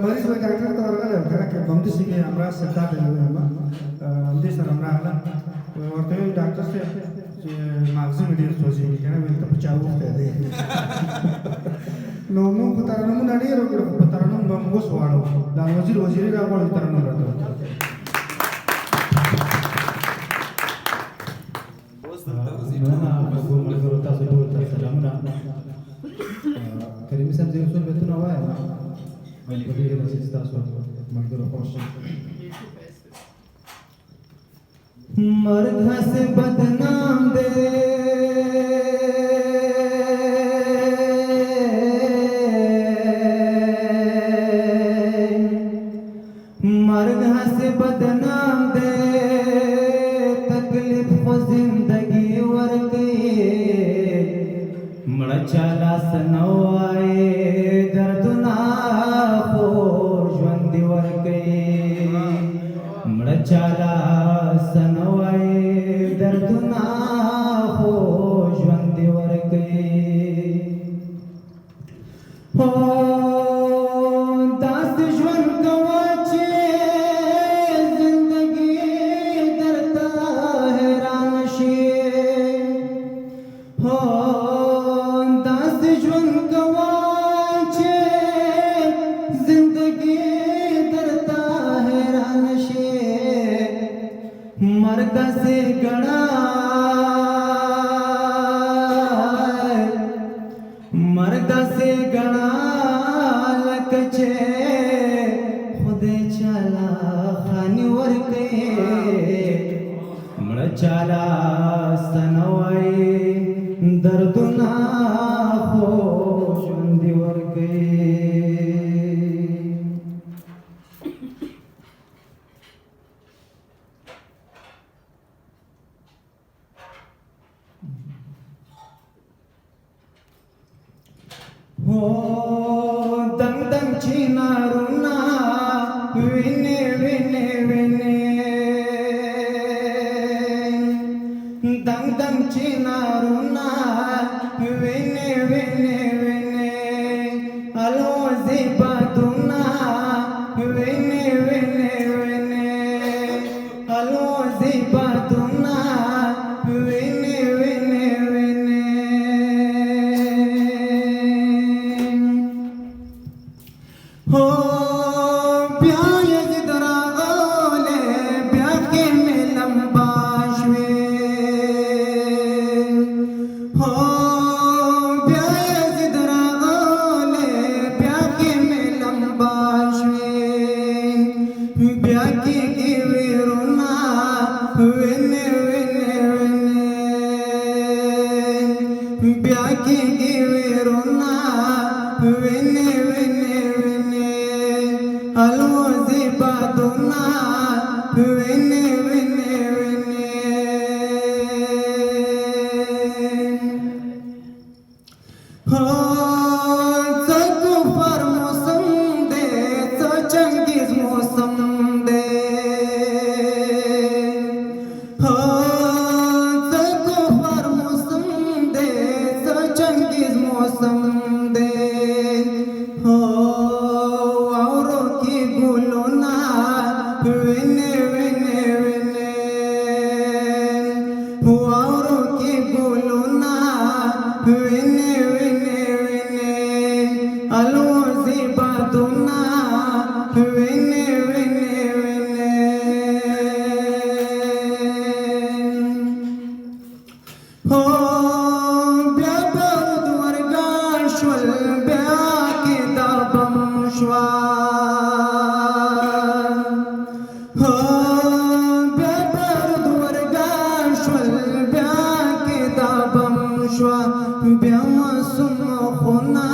مریض به ډاکټر ته ورغلی و که همداسې کې امراض سرطان ته همدې سره هم راغله ورته ویل ډاکټر صاحب چې ماغزه مې ډېر سوځېږي که نه ویل ته په چا وختی دی نو موږ په ترنمونه ډېر وکړو خو په ترنم به موږ اوس واړو دا وزیري راغواړو ترنم راته تاسو ټول ته سلامونه کریمي صاحب زه یو څو بیتونه وایم په دې هیله چې ستاسو ملګرو خوښ شي مرګ هسې بدنام دی مرګ هسې بدنام دی تکلیف خو زندگی ورکوي مړه چاله څه نه وایي دردونه خو ژوند دې ورکوي مړه چاله څه نه وایي دردونه خو ژوند دې ورکوي هو داسې ژوند کوه چې زندګي درته حیران شي هو داسې ژوند کوه چې زندګي درته حیران شي مرګ داسې ګڼه مرګ داسې ګڼه لکه چې خدای چاله خاني ورکوي مړه چاله څه نه وایي دردونه خو ژوند دې ورکوي هو دنګ دنګ چینارونه وینې وینې وینې دنګ دنګ چینارونه وینې وینې وینې الوزي بادونه وینې وینې وینې الوزي بادونه وینې وینې وینې هو بیا یې دراغله بیا کې مې لمبا شوې هو بیا یې دراغله بیا کې مې لمبا شوې بیا کې ویرونا وینې وینې وینې بیا کې ویرونا وینې وینې الوزي بادونه وینې وینې وینې هو څه کفر موسم دی څه چنګیز موسم دی هو څه کفر موسم دی څه چنګیز موسم دی هو ګلونه وینې وینې وینې واورو کې ګلونه وینې وینې وینې الوزي بادونه وینې وینې وینې هو بیا بارود ورګان شول بیا کې دا بم شوه بیا معصوم خونا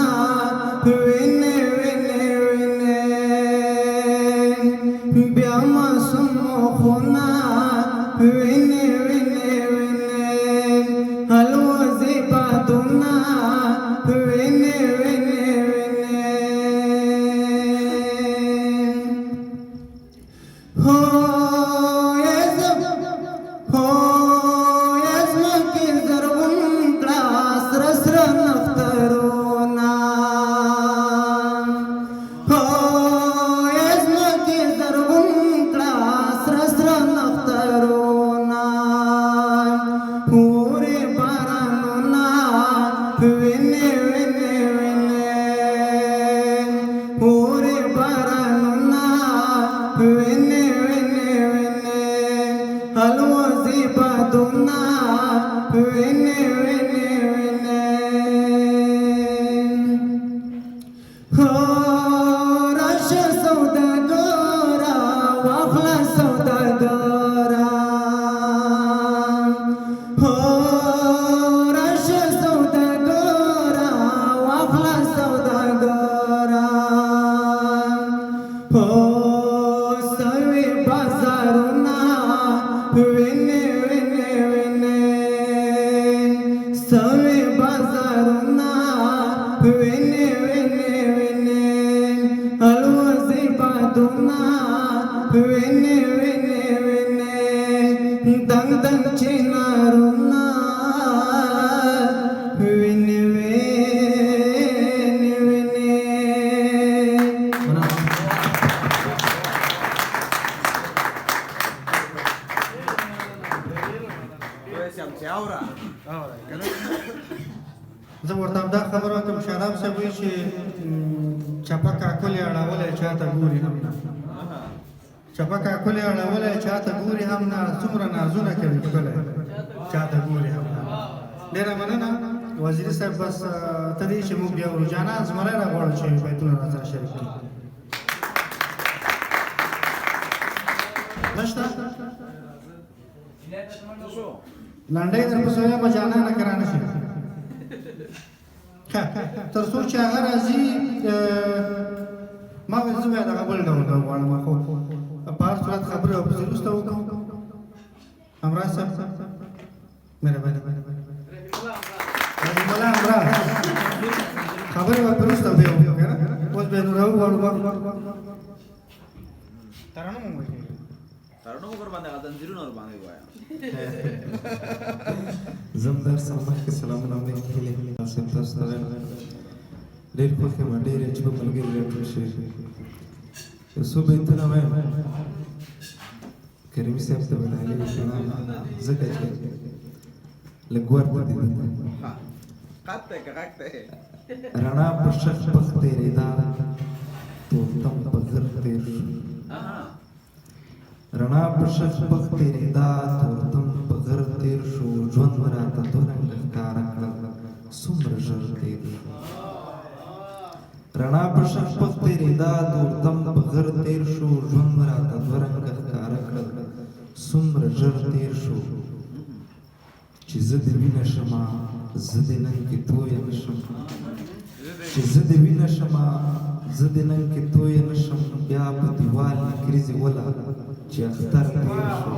وینې وینې وینې بیا معصوم خونا وینه وینه وینه الوزی بادونا وینه وینه وینه هو یزم کی زرغون کلاس رسر نفترونا هو یزم کی زرغون کلاس رسر نفترونا پوری بارانونا وینه وینه وینه پوری بارانونا وینه وینه وینه الوزی بادونا وینه وینه وینه راش سوداگرا واخلا سوداگرا راش سوداگرا واخلا سوداگرا سوی بازارونا وینه وینه وینه سوی بازارونا وینه وینه وینه الوزی بادونا وینه وینه وینه دنگ دنگ چینارونا وینه وینه وینه زه ورته دا خبره کوم شراب صاحب وایي چې چپه کاکل یې اړولی چاته ګوري هم نه چپه کاکل یې اړولی چاته ګوري هم نه څومره نازونه کوي ښکلی چاته ګوري هم نه ډېره مننه وزیري صاحب بس ته دې چې موږ بیا ورو جانان زمری را غواړو چې بیتونه راسره شریک کړي نشته لنډۍ درپسې وایم به جانانه که رانه شي تر څو چې هغه راځي ما ویل زه باید هغه بل ډول غواړم خو په هر صورت خبرې ورپسې وروسته وکړو همراز صاحب مهرباني رحیم الله همراز خبرې ورپسې وروسته بیا وکړو که نه اوس بیا نو راوغواړو ترانه مو وایي ترانه مو ورباندې ځنځیرونه ورباندې وایم زمدار سلامت کې سلامونه مې هیله تاسو تاسو ته ډېر خوښ یم ډېر چې په ملګري راټول شي یو څو بیتونه وایم کریمي صاحب ته ویلای ځکه چې لږ ورته دي رڼا په شخ پخ تېرېدا تورتم په غر تېر شو رڼا په شخ پخ تېرېدا تورتم په غر تېر شو ژوند راته دوه رنګه ښکاره کړل څومره ژر تېر شو رڼا په شخ پخ تېرېدا تورتم په غر تېر شو ژوند راته دوه رنګه ښکاره کړل څومره ژر تېر شو چې زه دې وینه شمه زه دې نن کې تویه نه شم چې زه دې وینه شمه زه دې نن کې تویه نه شم بیا په دیوال نکریزې وله چې اختر تېر شو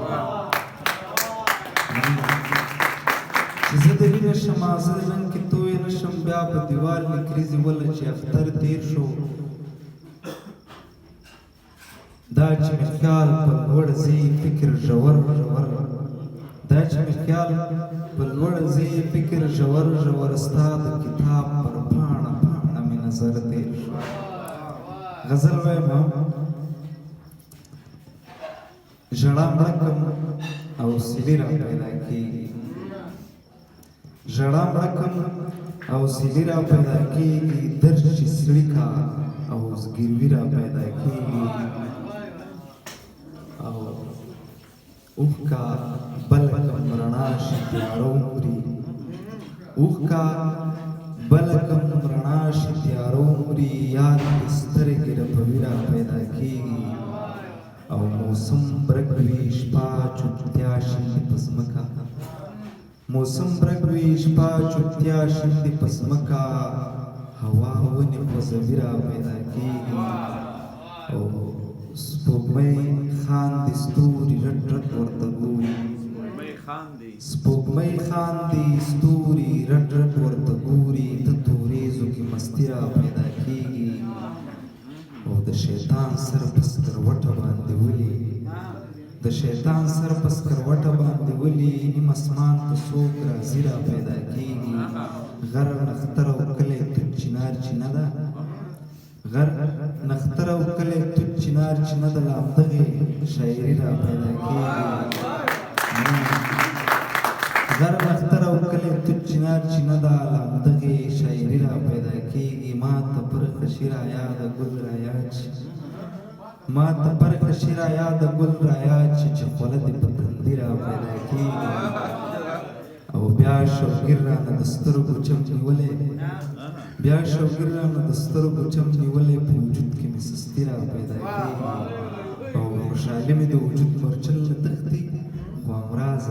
چې زه دې وینه شمه زه دې نن کې تویه نه شم بیا په دیوال نکریزې وله چې اختر تېر شو دا چې مې خیال په لوړ ځي فکر ژور ژور دا چې مې خیال په لوړ ځي فکر ژور ژور ستا د کتاب پر پاڼه پاڼه مې نظر تېر شو غزل وایم ژړا مړه کړم او سیلې را پیدا کېږي ژړا مړه کړم او سیلې را پیدا کېږي درد چې سړي کا او زګیروي را پیدا کېږي او اوښکا بل کم رڼا شي تیارو مري اوښکا بل کم رڼا شي تیارو مري یاد مې سترګې رپوي را پیدا کېږي او موسم برګ وي شپه چوپتیا شي په ځمکه موسم برګ وي شپه چوپتیا شي په ځمکه هوا ونې خوځوي را پیدا کېږي او سپوږمۍ خاندي ستوري رټ رټ ورته ګوري سپوږمۍ خاندي ستوري رټ رټ ورته ګوري د توریزو کې مستي را پیدا کیږي او د شیطان سر په سکروټه باندې ولي د شیطان سر په سکروټه باندې ولي نیم اسمان ته څوک راځي را پیدا کیږي غر نختر او کلی توت چنار چې نه ده غر نختر او کلی توت چنار چې نه ده له همدغې شاعري را پیدا کیږي غر نختر او کلی توت چنار چې نه ده له همدغې شاعري را پیدا کیږي ما ته پر خشي را یاده ګل را یاد شي ما ته پر خشي را یاده ګل را یاد شي چې خوله دې په تندي را پیدا کیږي او بیا شوګیر رانه د سترګو چم نیولې بیا شوګیر رانه د سترګو چم نیولې په وجود کې مې سستي را پیدا کیږي او خوشحالي مې د وجود مرچل نه تښتي خو همراز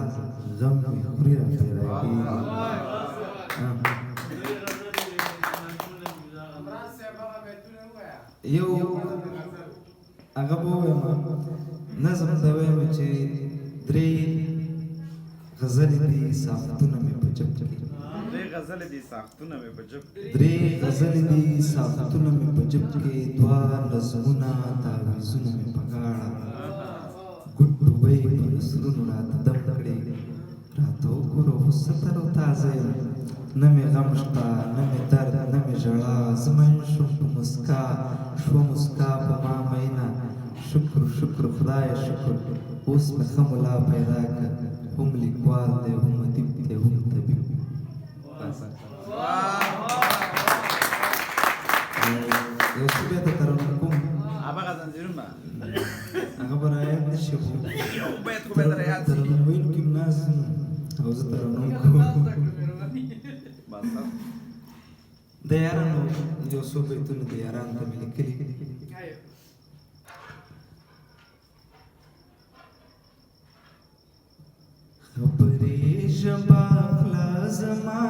غم مې خوري را پیدا کیږي یو هغه به ووایم نظم ته وایم چې درې غزلې دي ساختونه مې په جب کې درې غزلې دي ساختونه مې په جب کې دوه نظمونه تعویضونه مې په غاړه ګډ ډوبۍ په نثرونو راته دم کړې راته وګوره اوس څه تر و تازه یم نه مې غم شته نه مې درد نه مې ژړا زه مین شوم په مسکا شوه مسکا په ما مینه شکر شکر خدایه شکر اوس مې ښه ملا پیدا کړ هم لیکوال دی هم ادیب دی هم طبیب یو څه بیا د ترنم کوم هغه به رایاد نه شي خو ترنم ویونکي هم ناست او زه ترنم کوم د یارانو یو څو بیتونه د یارانو ته مې لیکلي خبرې ژبه خلا زما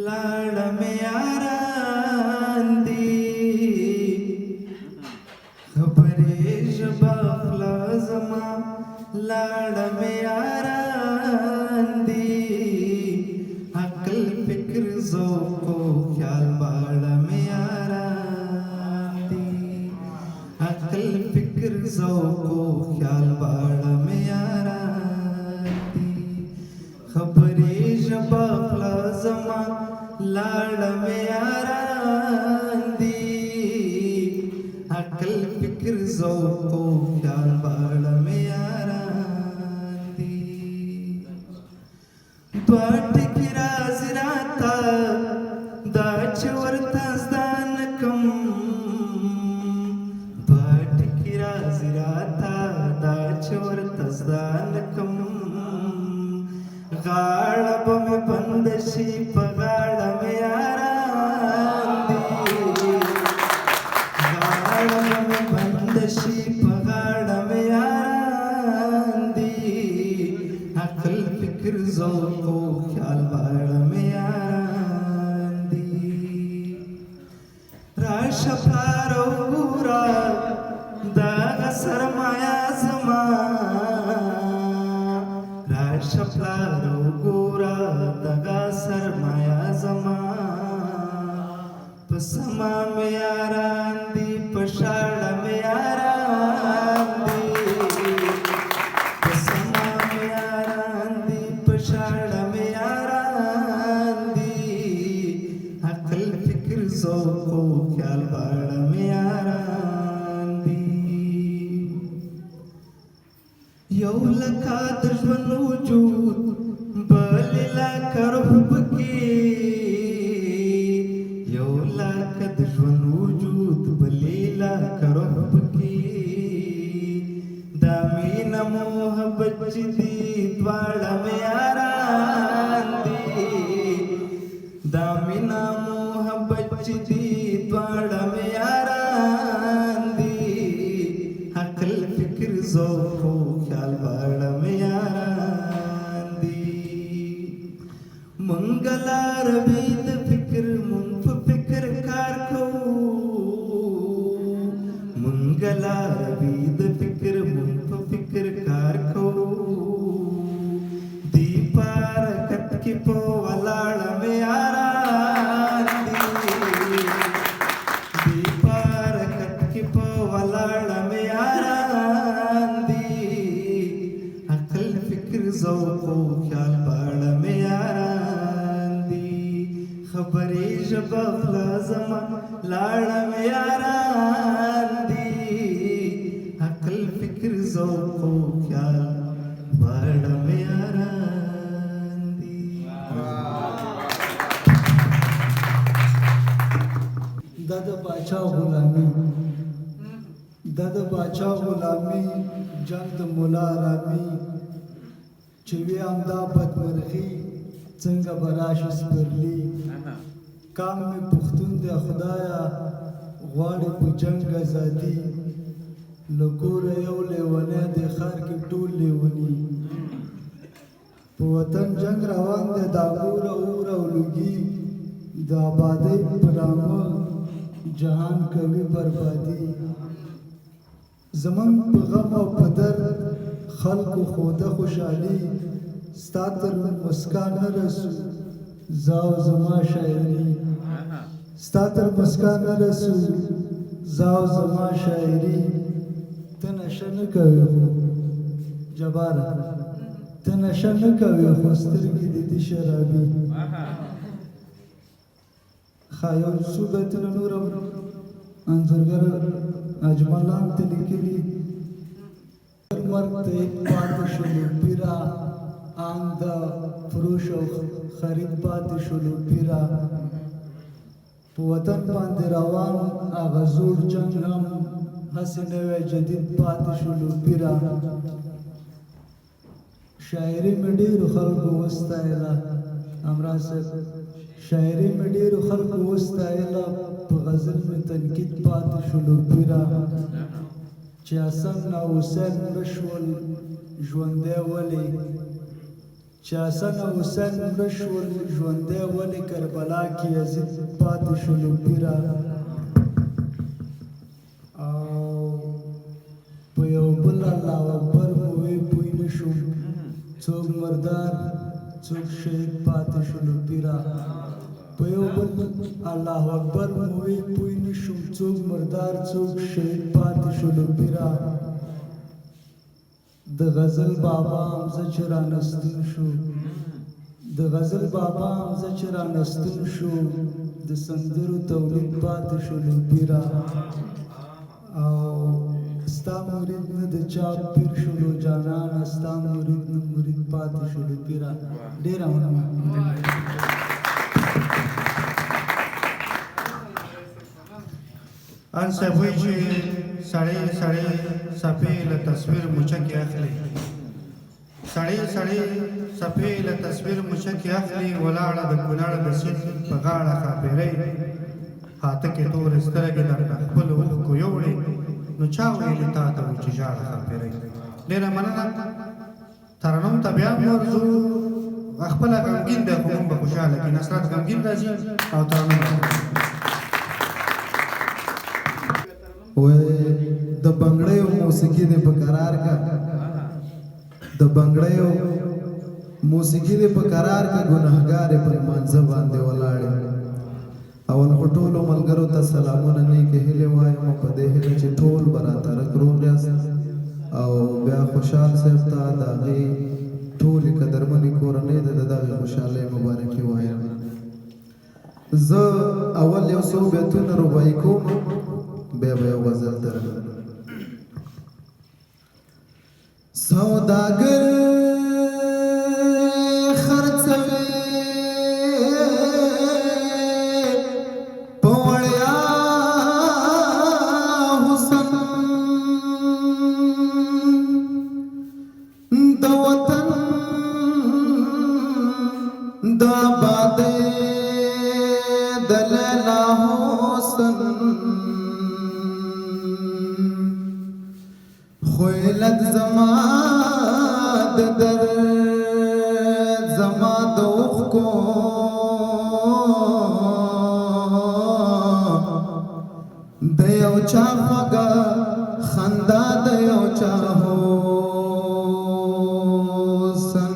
لاړه مې یاران دي خبرې ژبه خلا زما لاړه مې یاران دي عقل فکر ذوق و خیال باړه مې یاران دي عقل فکر ذوق و خیال باړه مې یاران خبرې ژبه خلا زما لاړه مې یاران دي عقل فکر ذوق و خیال باړه مې یاران دي دوه ټکي راځي راته دا چې ورته زده نه کم دوه ټکي راځي راته دا چې ورته زده نه کم غاړه به مې بند شي په غاړه مې یاران دي غاړه به مې بند شي په غاړه مې یاران دي عقل فکر ذوق و خیال باړه مې یاران دي راشه پلار وګوره دغه سرمایه زما راشه پلار وګوره دغه سرمایه زما په سما مې یاران دي په شاړه مې یاران دي په سما مې یاران دي په شاړه مې یاران دي عقل فکر ذوق و خیال باړه مې یاران دي یو لکه د ژوند وجود بل لکه روح پکې یو لکه د ژوند وجود بل لکه روح پکې دا مینه محبت چې دي دواړه مې یاران دي دا مینه محبت چې دي دواړه مې یاران دي عقل فکر ذوق و خیال باړه مې یاران دي منګلار وې د فکر مونږ په فکر کار کوو منګلار ذوق او خیال باړه مې یاران دي خبرې ژبه خوله زما لاړه مې یاران دي عقل فکر ذوق او خیال باړه مې یاران دي دا د باچا غلامي دا د باچا غلامي جنگ د مولا رامي چې وی همدا بدمرغي څنګه به راشي سپرلي کام مې پښتون دی خدایا غواړي په جنګ ازادي له کوره یو لیونی دی ښار کې ټول لیوني په وطن جنگ روان دی دا اوره اوره او لوګي د آبادۍ په نامه جهان کوي بربادي زمون په غم او په درد خلکو خوده خوشحالي ستا تر مسکا نه رسو زاو زما شاعري ستا تر مسکا نه رسو زاو زما شاعري ته نشه نه کوې خو جباره ته نشه نه کوې خو سترګې دې دي شرابي ښایي څو بیتونه نور هم انځورګر اجملان ته لیکلي مرګ ته پاتې شولو پیرا آن د فروش او خرید پاتې شولو پیرا په وطن باندې روان هغه زوړ جنګ هم هسې نوی جدید پاتې شولو پیرا شاعري مې ډېرو خلکو وستایله امرا صاحب شاعري مې ډېرو خلکو وستایله په غزل مې تنقید پاتې شولو پیرا چې حسن او حسین مړه شول ژوندی ولې چې حسن او حسین مړه شول ژوندی ولې کربلا کې یزید پاتې شولو پیرا او په یو بل الله اکبر مو وی پوه نه شوم څوک مردار څوک شهید پاتې شولو پیرا په یو بل الله اکبر مو وی پوه نه شوم څوک مردار څوک شهید پاتې شولو پیرا د غزل بابا همزه چې رانستون شو د غزل بابا همزه چې رانستون شو د سندرو تولید پاتې شولو پیرا او ستا مرید نه د چا پیر شولو جانانه ستا مرید نه مرید پاتې شولو پیرا ډېره مننه ان صاحب وایي چې سړی سړی صفې له تصویر مچکې اخلي سړی سړی صفې له تصویر مچکې اخلي ولاړه د کونړ د سیند په غاړه ښاپېرۍ هاته کې تورې سترګې درته خپلو اوښکو یوړې نو چا ویلي تا ته و چې ژاړه ښاپېرۍ ډېره مننه ترنم ته بیا ورځو خپله غمګین دی خو موږ به خوشحاله کړي نصرت غمګین راځي او ترنم د بنګړیو موسیقي دې په قرار کا د بنګړیو موسیقي دې په قرار کا ګناهګار پر مانځه باندې ولاړې اول ټولو ملګرو ته سلامونه نیکې هیلې وایم په دې هیله چې ټول براته روغ یاست او بیا خوشحال صاحب ته د هغې ټولې قدرمنې کورنۍ ته د دغې خوشحالۍ مبارکي وایم زه اول یو څو بیتونه رباعي کوم بیا به یو غزل ته سوداګر خرڅوي په وړیا حسن د وطن د آبادۍ د لیلا حسن خویلت زما د درد زما د اوښکو د یو چا خوږه خندا د یو چا حسن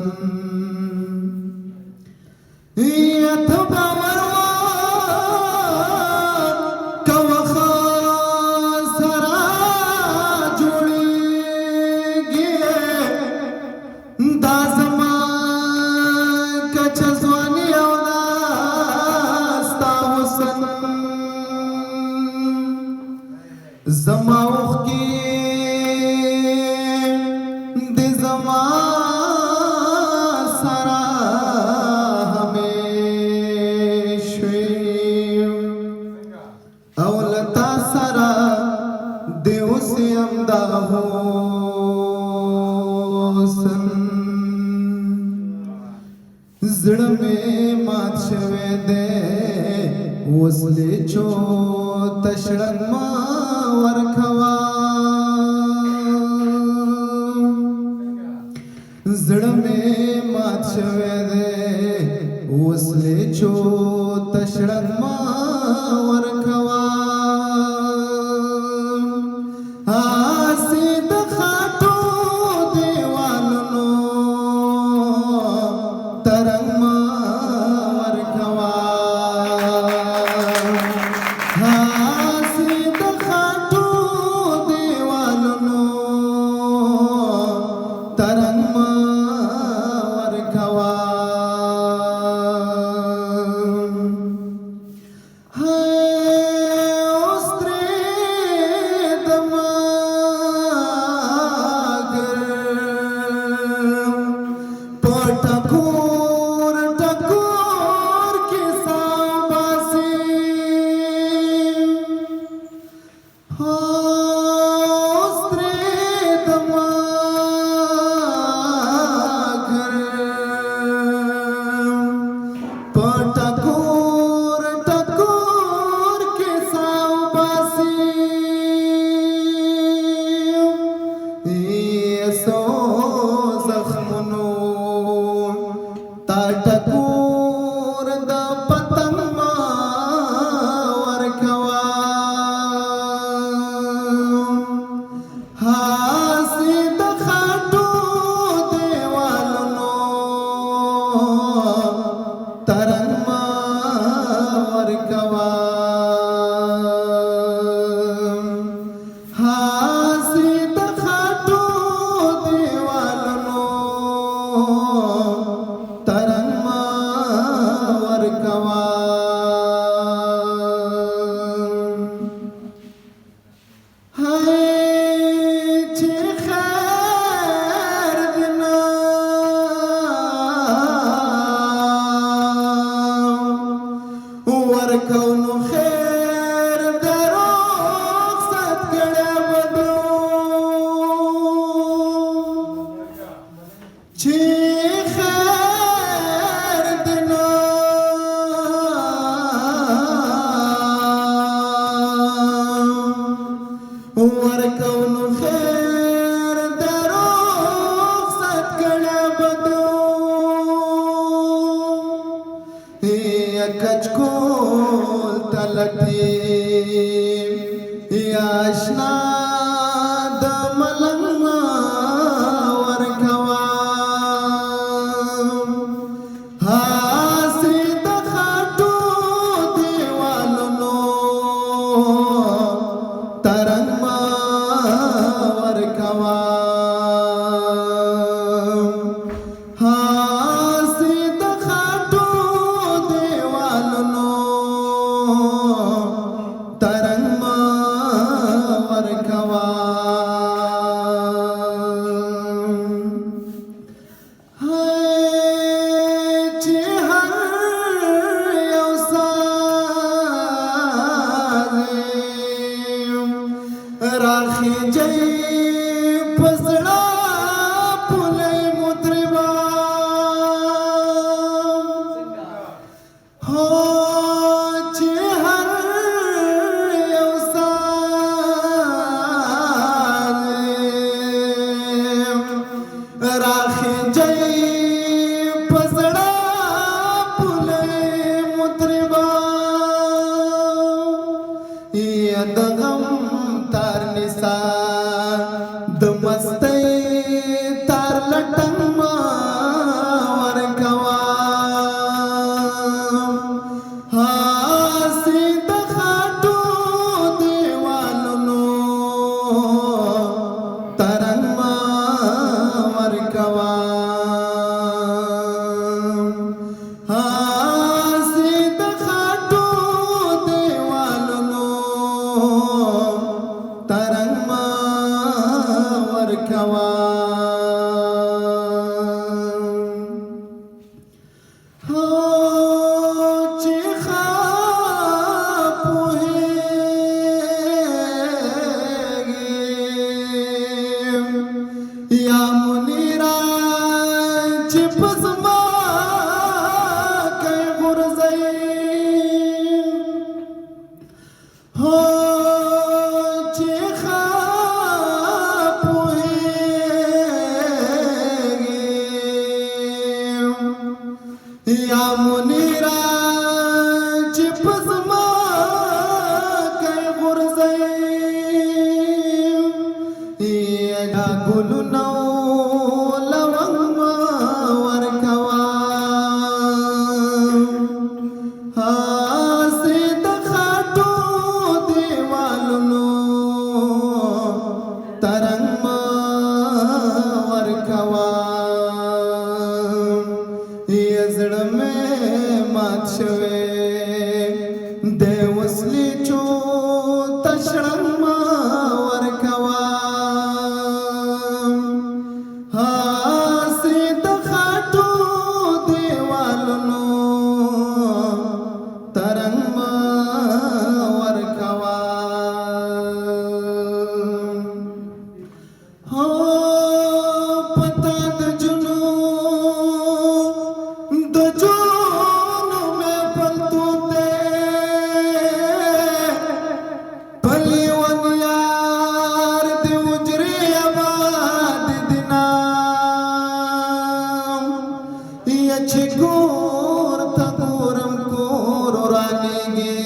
یا ته باور دا زما د زما سره همیش وي او لتا سره د اوس یم دا حسن زړه مې مات شوی دی وسلې چو تشړن ما ورکوا زړه مې مات شوی دی وسلې چو تشړن ما ورکوا آسی د خاطو دیوالونو ترنګ ما ورکوا آسی د خاطو دیوالونو ترنګ ما ورکوا तरंग मा वर खवा یا منیرا چې پزما کای غرزي یا ګلونو لونګ ورکوا حسد خاطو دیوالونو ترنګ ورکوا یزړه مې مات شوه د وسلې چو تشړم ورکوا حسد خاطو دیوالونو ترنګ ورکوا پتا د جنو د جنو مې پلتو ته پلی ون یار دی وجري آباد دینا یا چې ګور تا ګورم کور رانګي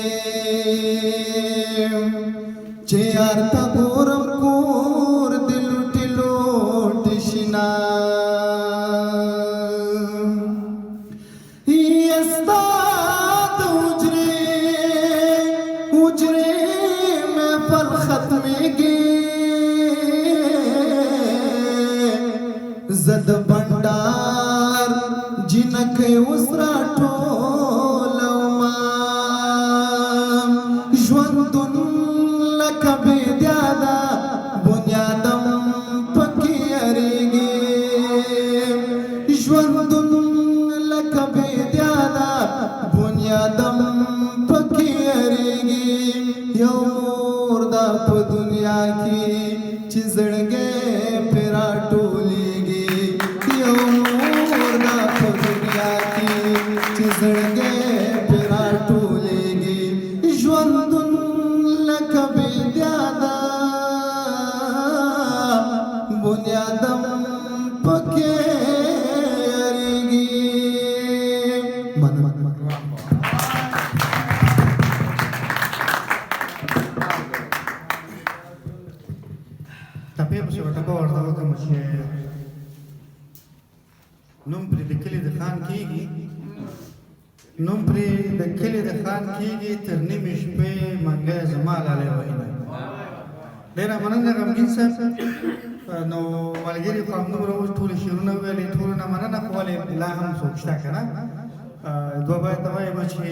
چې یار تا ګورم کور دل ټلو ټشنا استاد حجرے میں پر ختمېږي زد بندار جنکه اوس راټولوما ژوندون لکه بېدیاده بنیادم پکې اړېږي ژوندون لکه بېدیاده بنیادم پکې اړېږي یو مور ده په دنیا کې چې زړګی پرې راټولېږي یو مور ده په دنیا کې چې زړګی پرې راټولېږي ژوندون لکه بېدیاده بنیادم پکې اړېږي ټپې پسې ورته ورته وکړم چې نوم پرې د کلي د خان کېږي نوم پرې د کلي د خان کېږي تر نیمې شپې منګی زما لالی وینا ډېره مننه غمګین صاحب نو ملګري خو همدومره اوس ټولې شعرونه وویلې ټولو نه مننه خو ولې لا هم څوک شته که نه دوه باید ته وایم چې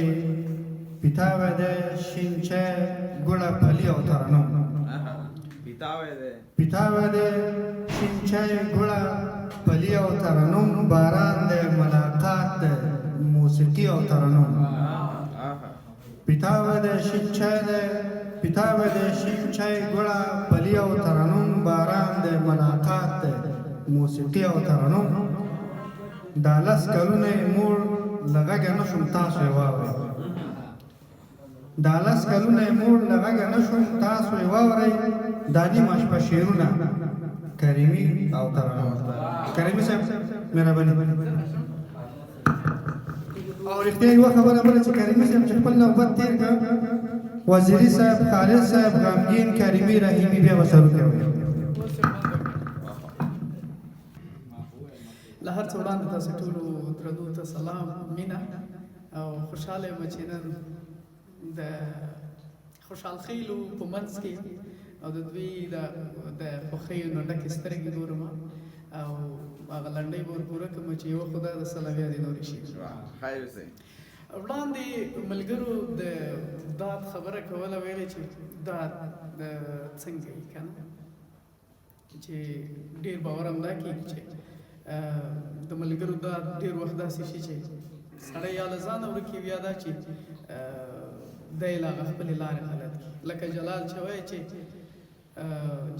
پیتاوی دی شین چای ګوړه پلي او ترنم پیتاوی دی شین چای ګوړه پلي او ترنم باران دی ملاقات دی موسیقي او ترنم پیتاوی دی شین چای دی پیتاوی دی شین چای ګوړه پلي او ترنم باران دی ملاقات دی موسیقي او ترنم دا لس کلونه یې موړ له غږه نه شوم تاسو یې واورئ دا لس کلونه یې موړ له غږه نه شوم تاسو یې واورئ دا نیمه شپه شعرونه کریمي او ترنم کریمي صاحب مهرباني او رښتیا یوه خبره بله چې کریمي صاحب چې خپل نوبت تېر کړ وزیري صاحب خالد صاحب غمګین کریمي رحیمي بیا به سرود کوي له هر څه وړاندې تاسو ټولو درنو ته سلام مینه او خوشحاله یم چې نن د خوشحال خیلو په منځ کې او د دوی د خوښیو نه ډکې سترګې ګورم او هغه لنډۍ به ورپوره کړم چې یوه خدای د سلامیا دې نورې شي وړاندې ملګرو د داد خبره کوله ویلې چې داد څنګه یې که نه چې ډېر باور هم دا کېږي چې د ملګرو دا ډېر وخت داسې شي چې سړی یا له ځانه ورکي وي یا دا چې دی لا هغه خپلې لارې غلط کړي لکه جلال چې وایي چې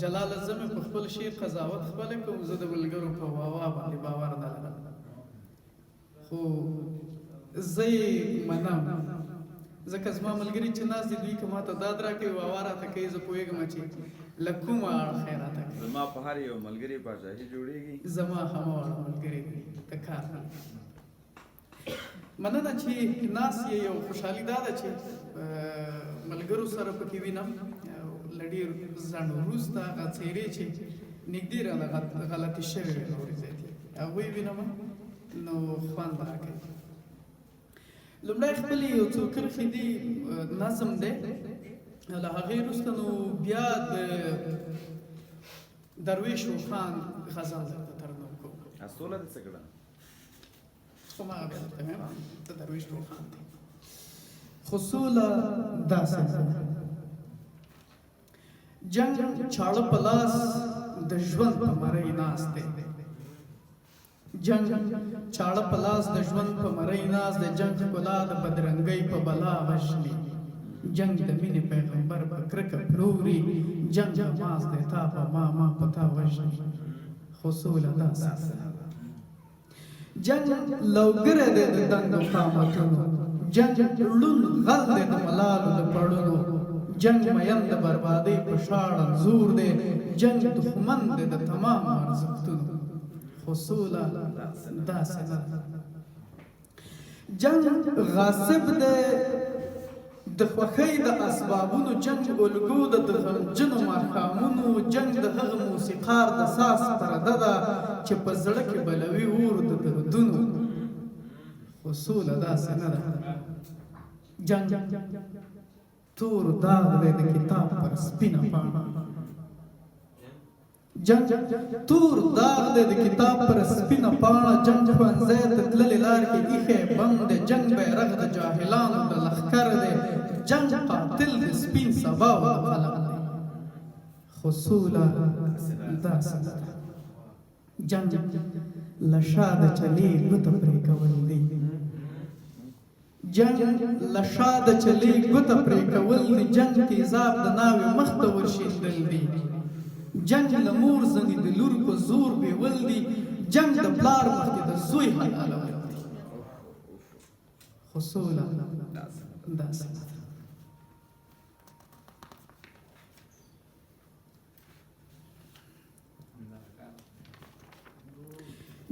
جلال زه مې په خپل شعر قضاوت خپله کوم زه د ملګرو په واوا باندې باور نه لرم خو زه یې منم ځکه زما ملګري چې ناست دي دوی که ماته داد راکوي واوا راته کوي زه پوهېږم چې له کومه اړخه یې راته کوي زما په هر یو ملګري پاچاهي جوړېږي زما همه واړه ملګري د کار مننه چې ناس یې یو خوشحالي دا ده چې ملګرو سره پکې وینم له ډېر ځنډ وروسته هغه څېرې چې نږدې رانه غلطې شوې وې نورې ځای کې هغوی وینم نو خوند راکوي. لومړی خپلې یو څو کرښې دي نظم دی له هغې وروسته نو بیا د درویش روخان غزل درته ترنم کوم. سوله دې څه کړه؟ خو ما بیا درته وایم د درویش روخان دی. خو سوله داسې ده جنګ چاړه په لاس د ژوند په مرۍ ناست دی. جنګ چاړه په لاس د ژوند په مرۍ ناست دی. جنګ ښکلا د بدرنګۍ په بلا وژني. جنګ د مینې پیغمبر په کرکه پلوري. جنګ حماس دی تا په ما په تا وژني. خو سوله داسې ده جنګ لوګری دی د دنګو قامتونو. جنګ ړوند غل دی د ملالو د پړونو. جنګ مین د بربادۍ په شاړ انځور دی. جنګ دښمن دی د تمام ارزښتونو. خو سوله داسې نه ده. جنګ غاصب دی د خوښۍ د اسبابونو. جنګ الګو د غمجنو ماښامونو. جنګ د هغه موسیقار د ساز پرده ده چې په زړه کې بلوي اور د دردونو. خو سوله داسې نه ده. جنګ تور داغ دی د کتاب پر سپینه پاڼه. جنګ تور داغ دی د کتاب پر سپینه پاڼه. جنګ ښوونځی ته تللې لار کې ایښی بم دی. جنګ بیرغ د جاهلانو د لښکر دی. جنګ قاتل د سپین سباو د قلم دی. خو سوله داسې ده. جنګ له شا د چلې ګوته پرې کول دی. جنګ له شا د چلې ګوته پرې کول دی. جنګ تیزاب د ناوې مخ ته ورشیندل دی. جنګ له مور زنې د لور په زور بیول دی. جنګ د پلار مخکې د زوی حلالول دی. خو سوله داسې ده.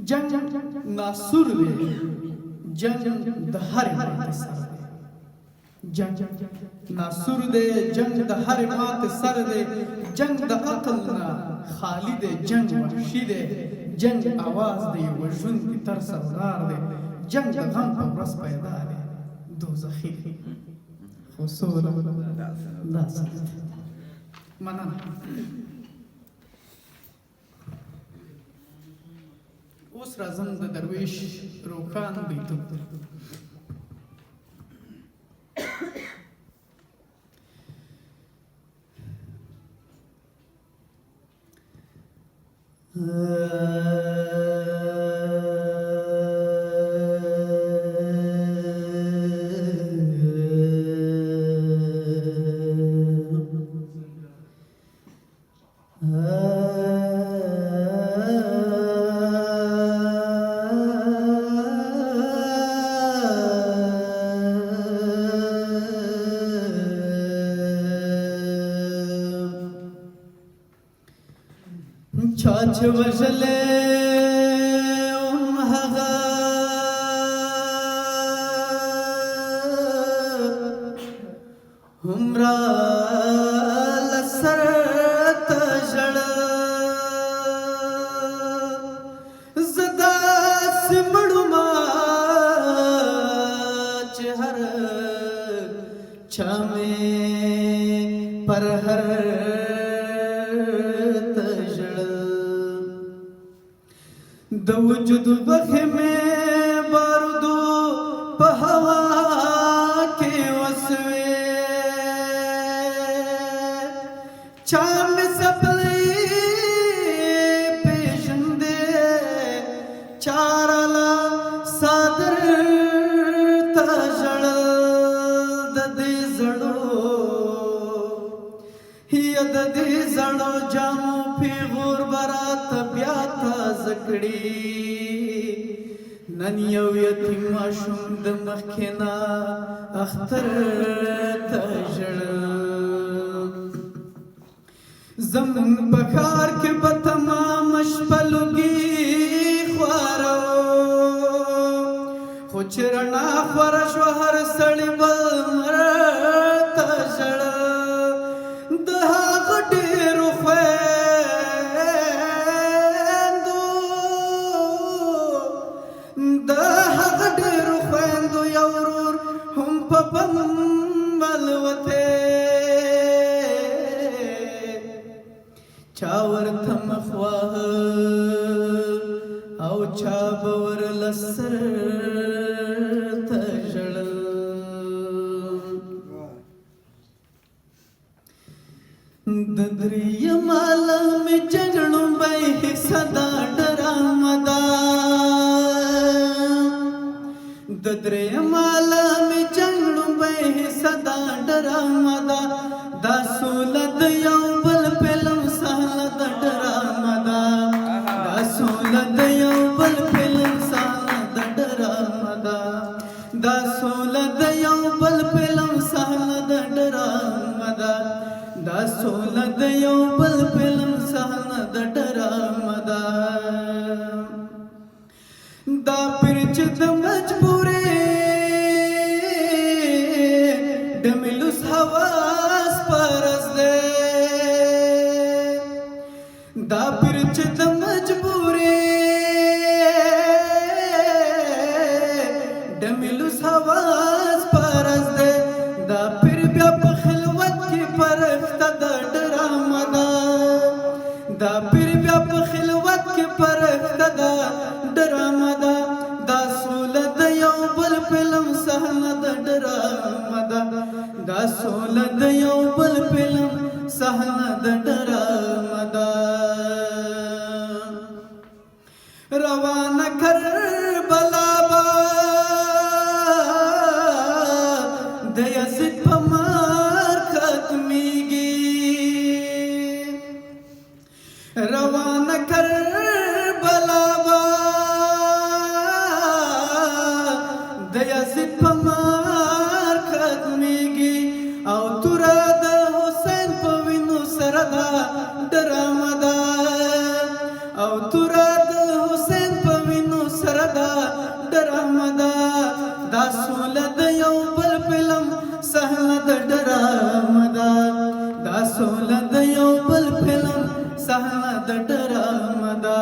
جنګ ناسور دی. جنګ د هرې ماتې سر دی. جنګ ناسور دی. جنګ د هرې ماتې سر دی. جنګ د عقل نه خالی دی. جنګ وحشي دی. جنګ آواز دی وژونکي تر سردار دی. جنګ د غم په ورځ پیدا دی دوزخي دی. خو سوله داسې ده. مننه. اوس راځم د درویش روخان بیتون ته. چاچ وژلې هغه همرا لسر ته ژړه زدا سمړما چې هر چا مې پر هر د وجود بخې مې باردو په هوا کې وسوې چا مې سپلې پېژندې چا راله صادر ته ژړل د دې زړو یا د دې زړو جامو پیغور برات بیا تازه کړي نن یو یتیم ماشوم د مخکې نه اختر ته ژړل زمونږ په ښار کې به تمام شپه لوګي خواره خو چې رڼا ژړې بل مرته ژړه د هغه ډېرو خویندو د هغه ډېرو خویندو یو ورور هم په بمبل وتی چا ورته مخ واهه او چا به ورله سر ته ژړل د درېیم عالم جنګ لومړی حصه دا ډرامه ده د درېیم عالم جنګ لومړی حصه دا ډرامه ده دا سوله د یو بل فلم سهله د ډرامه ده دا سوله د یو بل فلم سهله د ډرامه ده دا سوله د یو بل فلم سهله د ډرامه ده دا سوله د یو بل فلم سهله د ډرامه ده دا پرچ د مجبورې د ملوس حواس پرز دی دا پرچ د مجبورې د ملوس حواس پرز دی دا پیر بیا په خلوت کې پرخته د ډرامه ده دا پیر بیا په خلوت کې پرخته د ډرامه ده دا سوله د یو بل فلم سهله د ډرامه ده دا سوله د یو بل فلم سهله د ډرامه ده روانه کربلا به د یزید په مار ختمیږي روانه کربلا به د یزید په مار ختمیږي او توره د حسین په وینو سره دا ډرامه ده او توره د حسین په وینو سره دا ډرامه ده دا سوله د یو بل فلم سهله د ډرامه ده دا سوله د یو بل فلم سهله د ډرامه ده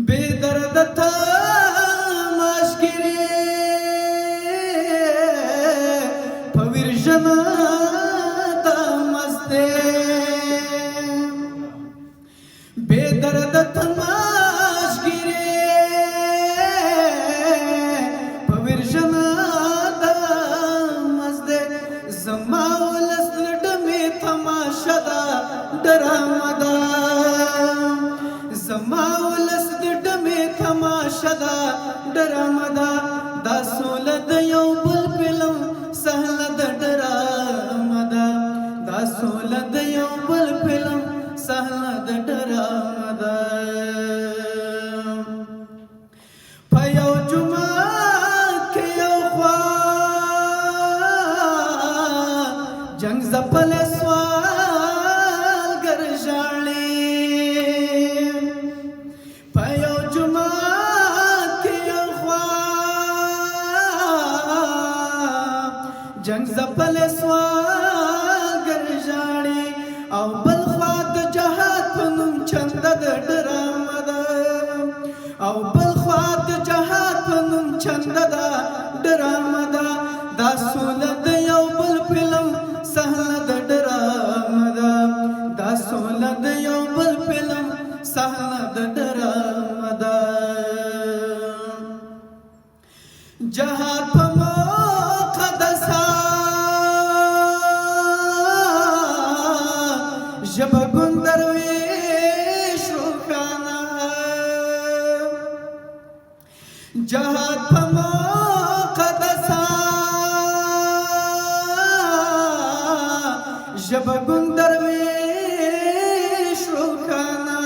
بے درد تماشګری په ویرژنه د مسته بے درد تماشګری په ویرژنه د مسته زما ولس لډمه تماشا ده ډرامه ده زما ولس لډمه تماشا ده ډرامه ده دا سوله د یو بل فلم سهله د ډرامه ده دا سوله د یو بل فلم سهله د ډرامه ده په یو جومات کې یو خوا جنگ زپلی سوالګر ژاړي په یو جومات کې یو خوا جنگ زپلی سوالګر ژاړي او بل خوا د جهاد په نوم چنده د ډرامه ده او بل خوا د جهاد په نوم چنده ده ډرامه ده دا سوله د یو بل فلم سهله د ډرامه ده دا سوله د یو بل فلم سهله د ډرامه ده جهاد په مقدسه ژبه ګوندرویش روښانه جهاد په مقدسه ژبه ګوندرویش روښانه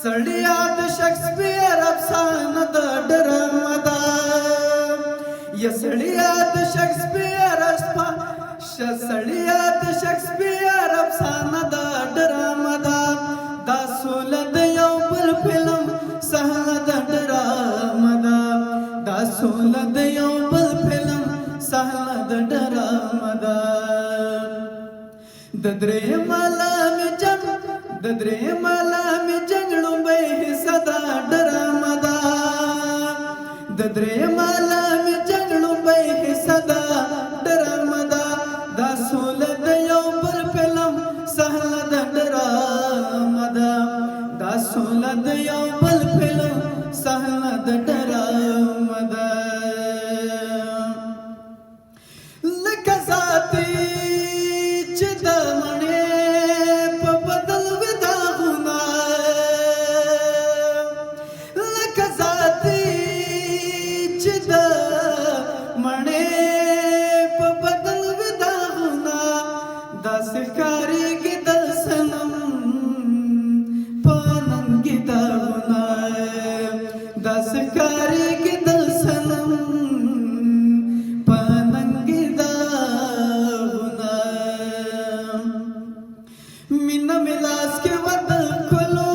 سړیا د شکسپیر افسانه د ډرامه ده یا سړیا د شکسپیر سړیا د شکسپیر افسانه د ډرامه ده دا سوله د یو بل فلم سهله د ډرامه ده دا سوله د یو بل فلم صحنه د ډرامه ده د درېیم عالمي جنګ لومړۍ حصه دا ډرامه ده د درېیم عالمي جنګ لومړۍ حصه دا ډرامه ده دا سوله د یو بل فلم صحنه د ډرامه ده دا سوله د یو بل فلم صحنه د ډرامه ده لکه ذاتي چې د مڼې په بدل وي داغونه لکه ذاتي چې د مڼې په بدل وي داغونه داسې ښکارېږي د صنم په ننګي داغونه داسې ښکارېږي د صنم په ننګي داغونه مینه مې لاس کې وه د ښکلو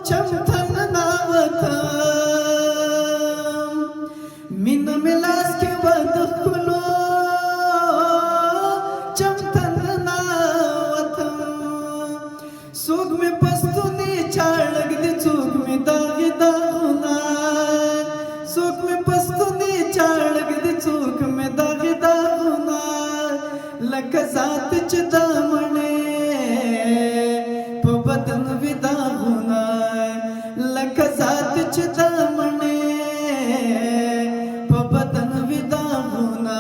چمتن ننوتم مینه مې لاس کې وه د ښکلو چمتن ننوتم څوک مې پستونې چاړک دي څوک مې داغي داغونه څوک مې پستونې چاړک دي څوک مې داغي داغونه لکه ذات چې د مڼې په بدن وي داغونه لکه ذات چې د مڼې په بدن وي داغونه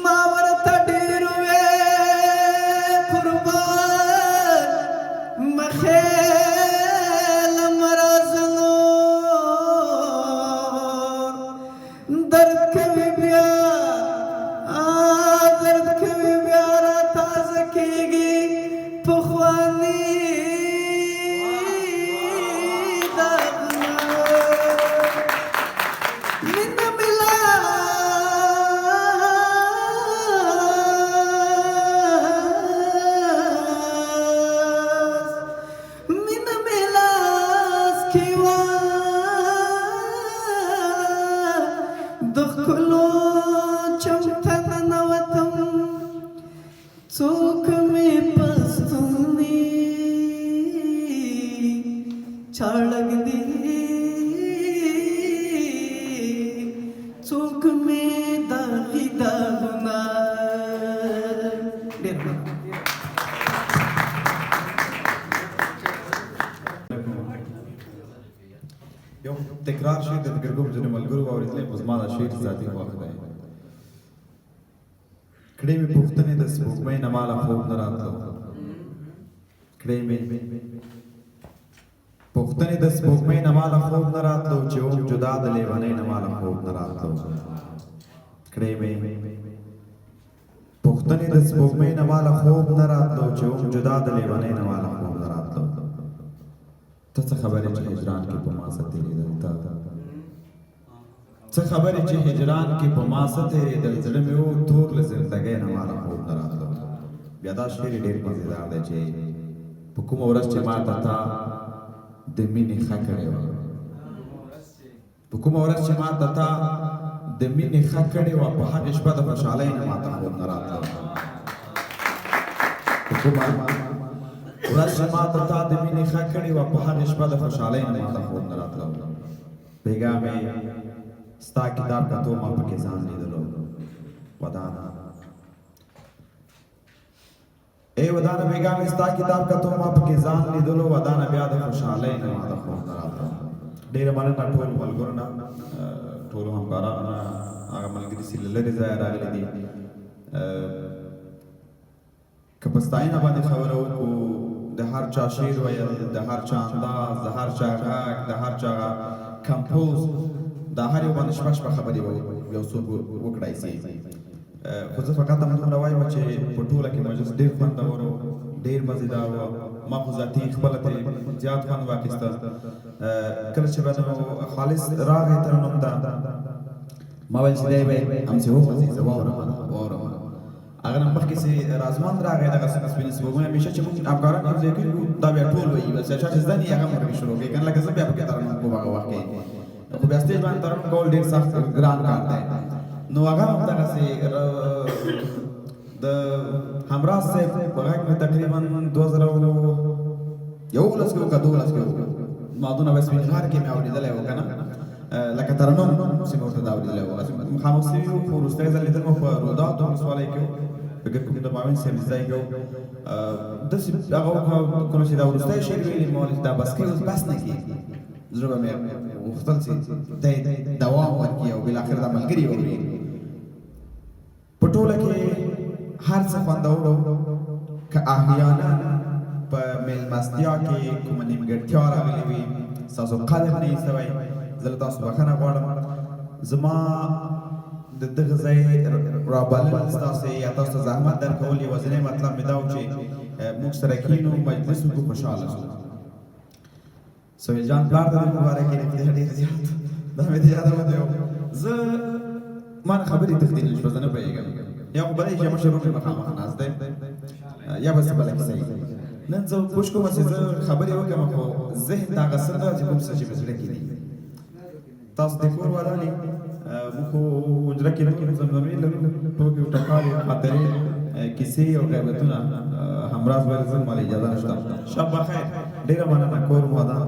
ما ورته ډېر وې قربان مخې له مرازنو درد کوي بیا درد کوي بیا را تازه کېږي پخواني داغونه مینه مې لاس کې وه د ښکلو چمته ننوتم څوک مې پستونې چاړک دي څوک مې داغي داغونه ډېر یو تکرار شي د فکر کوم ځینې ملګرو واورېدلی خو زما دا شعر ذاتي خوښ دی کړې مې پوښتنې د سپوږمۍ نه ماله خوب نه راتلو کړې مې پوښتنې د سپوږمۍ نه ماله خوب نه راتلو چې وم جدا د لیونۍ نه ماله خوب نه راتلو کړې مې پوښتنې د سپوږمۍ نه ماله خوب نه راتلو چې وم جدا د لیونۍ نه ماله خوب نه راتلو ته څه خبرې چې هجران کې په ما څه تېرېدل څه خبرې چې هجران کې په ما څه تېرېدل زړه مې و تور له زندګۍ نه ماله خوب نه راتلو بیا دا شعر ډېر مزېدار دی چې په کومه ورځ چې ما ته تا د مینې ښه کړې وه په کومه ورځ چې ما ته تا د مینې ښه کړې وه په هغې شپه د خوشحالۍ نه ما ته خوب نه راتلو په کومه ورځ چې ما ته تا د مینې ښه کړې وه په هغې شپه د خوشحالۍ نه ما ته خوب نه راتلو بیګا مې ستا کتاب کتو ما پکې ځان لیدلو ودانه ای ودانه بیګا مې ستا کتاب کتو ما پکې ځان لیدلو ودانه بیا د خوشحالۍ نه ما ته خوب نه راتلو ډېره مننه ټول ملګرو نه ټولو همکارانو نه هغه ملګري چې له لرې ځایه راغلي دي که په ستاینه باندې خبره وکړو د هر چا شعر ویل د هر چا انداز د هر چا غږ د هر چا کمپوز دا هر یو باندې شپه خبرې یو څوک وکړای شي خو زه فقط همدومره وایم چې په ټوله کې مجلس ډېر خوندور و ډېر مزېدار و ما خو ذاتي خپله ترې زیات خوند واخیسته کله چې به نو خالص راغی ترنم ته ما ویل چې دی به همسې وخوځي زه واورم هغه نه مخکې سي رازمند راغی دغه سپین سپوږمۍ همیشه چې موږ افغانان یو ځای کېږو دا بیا ټول وایي بس چې زده ني هغه موږ شروع کوي کنه لکه زه بیا پکې ترانه کوم هغه وخت کې خو بیا سټیج باندې ترانه کول ډېر سخت ګران کار دی نو هغه هم دغسې د همراز صاحب په غږ مې تقریبا 2011 کې وکړه 12 کې وکړه مادونه بس وینهار کې مې اورېدلی و که نه لکه ترنم چې مې ورته دا اورېدلی و مخامخ سوي وو خو وروستی ځل لیدل مو په روداتو ولسوالۍ کې و فکر کوم د معاون صاحب ځای کې و داسې هغه وکړه کوم چې دا وروستی شعر ویلي مې ویل دا بس کوي اوس بس نه کېږي زړه به مې غوښتل چې دی دوام ورکړي او بالاخره دا ملګري واوري په ټوله کې هر څه خوندور و که احیانا په میلمستیا کې کومه نیمګړتیا راغلې وي ستاسو قدر نه ایستوی زه له تاسو بخښنه غواړم زما د دغه ځای رابلل ستاسې یا تاسو ته زحمت درکول یوازینی مطلب مې دا و چې موږ سره کښېنو مجلس وکړو خوشحاله شو سویل جان پلار ته دې مبارک وي خدای ډېر زیات دا مې د یاده ودی زه ما نه خبرې تښتېدلی شوه زه نه پوهېږم یا خو بلی چې مشر ورور مې مخامخ ناست دی یا به څه بله کیسه وي نن زه کوشش کوم چې زه خبرې وکړم خو ذهن ته هغه څه نه راځي کوم څه چې په زړه کې دي تاسو د کور والانې موږ خو حجره کې نه کېږو زمزمې لرو ټوکې او ټکالې خاطرې کیسې او غیبتونه همراز باید زه ماله اجازه نشته شب بخیر ډېره مننه کور مو ودان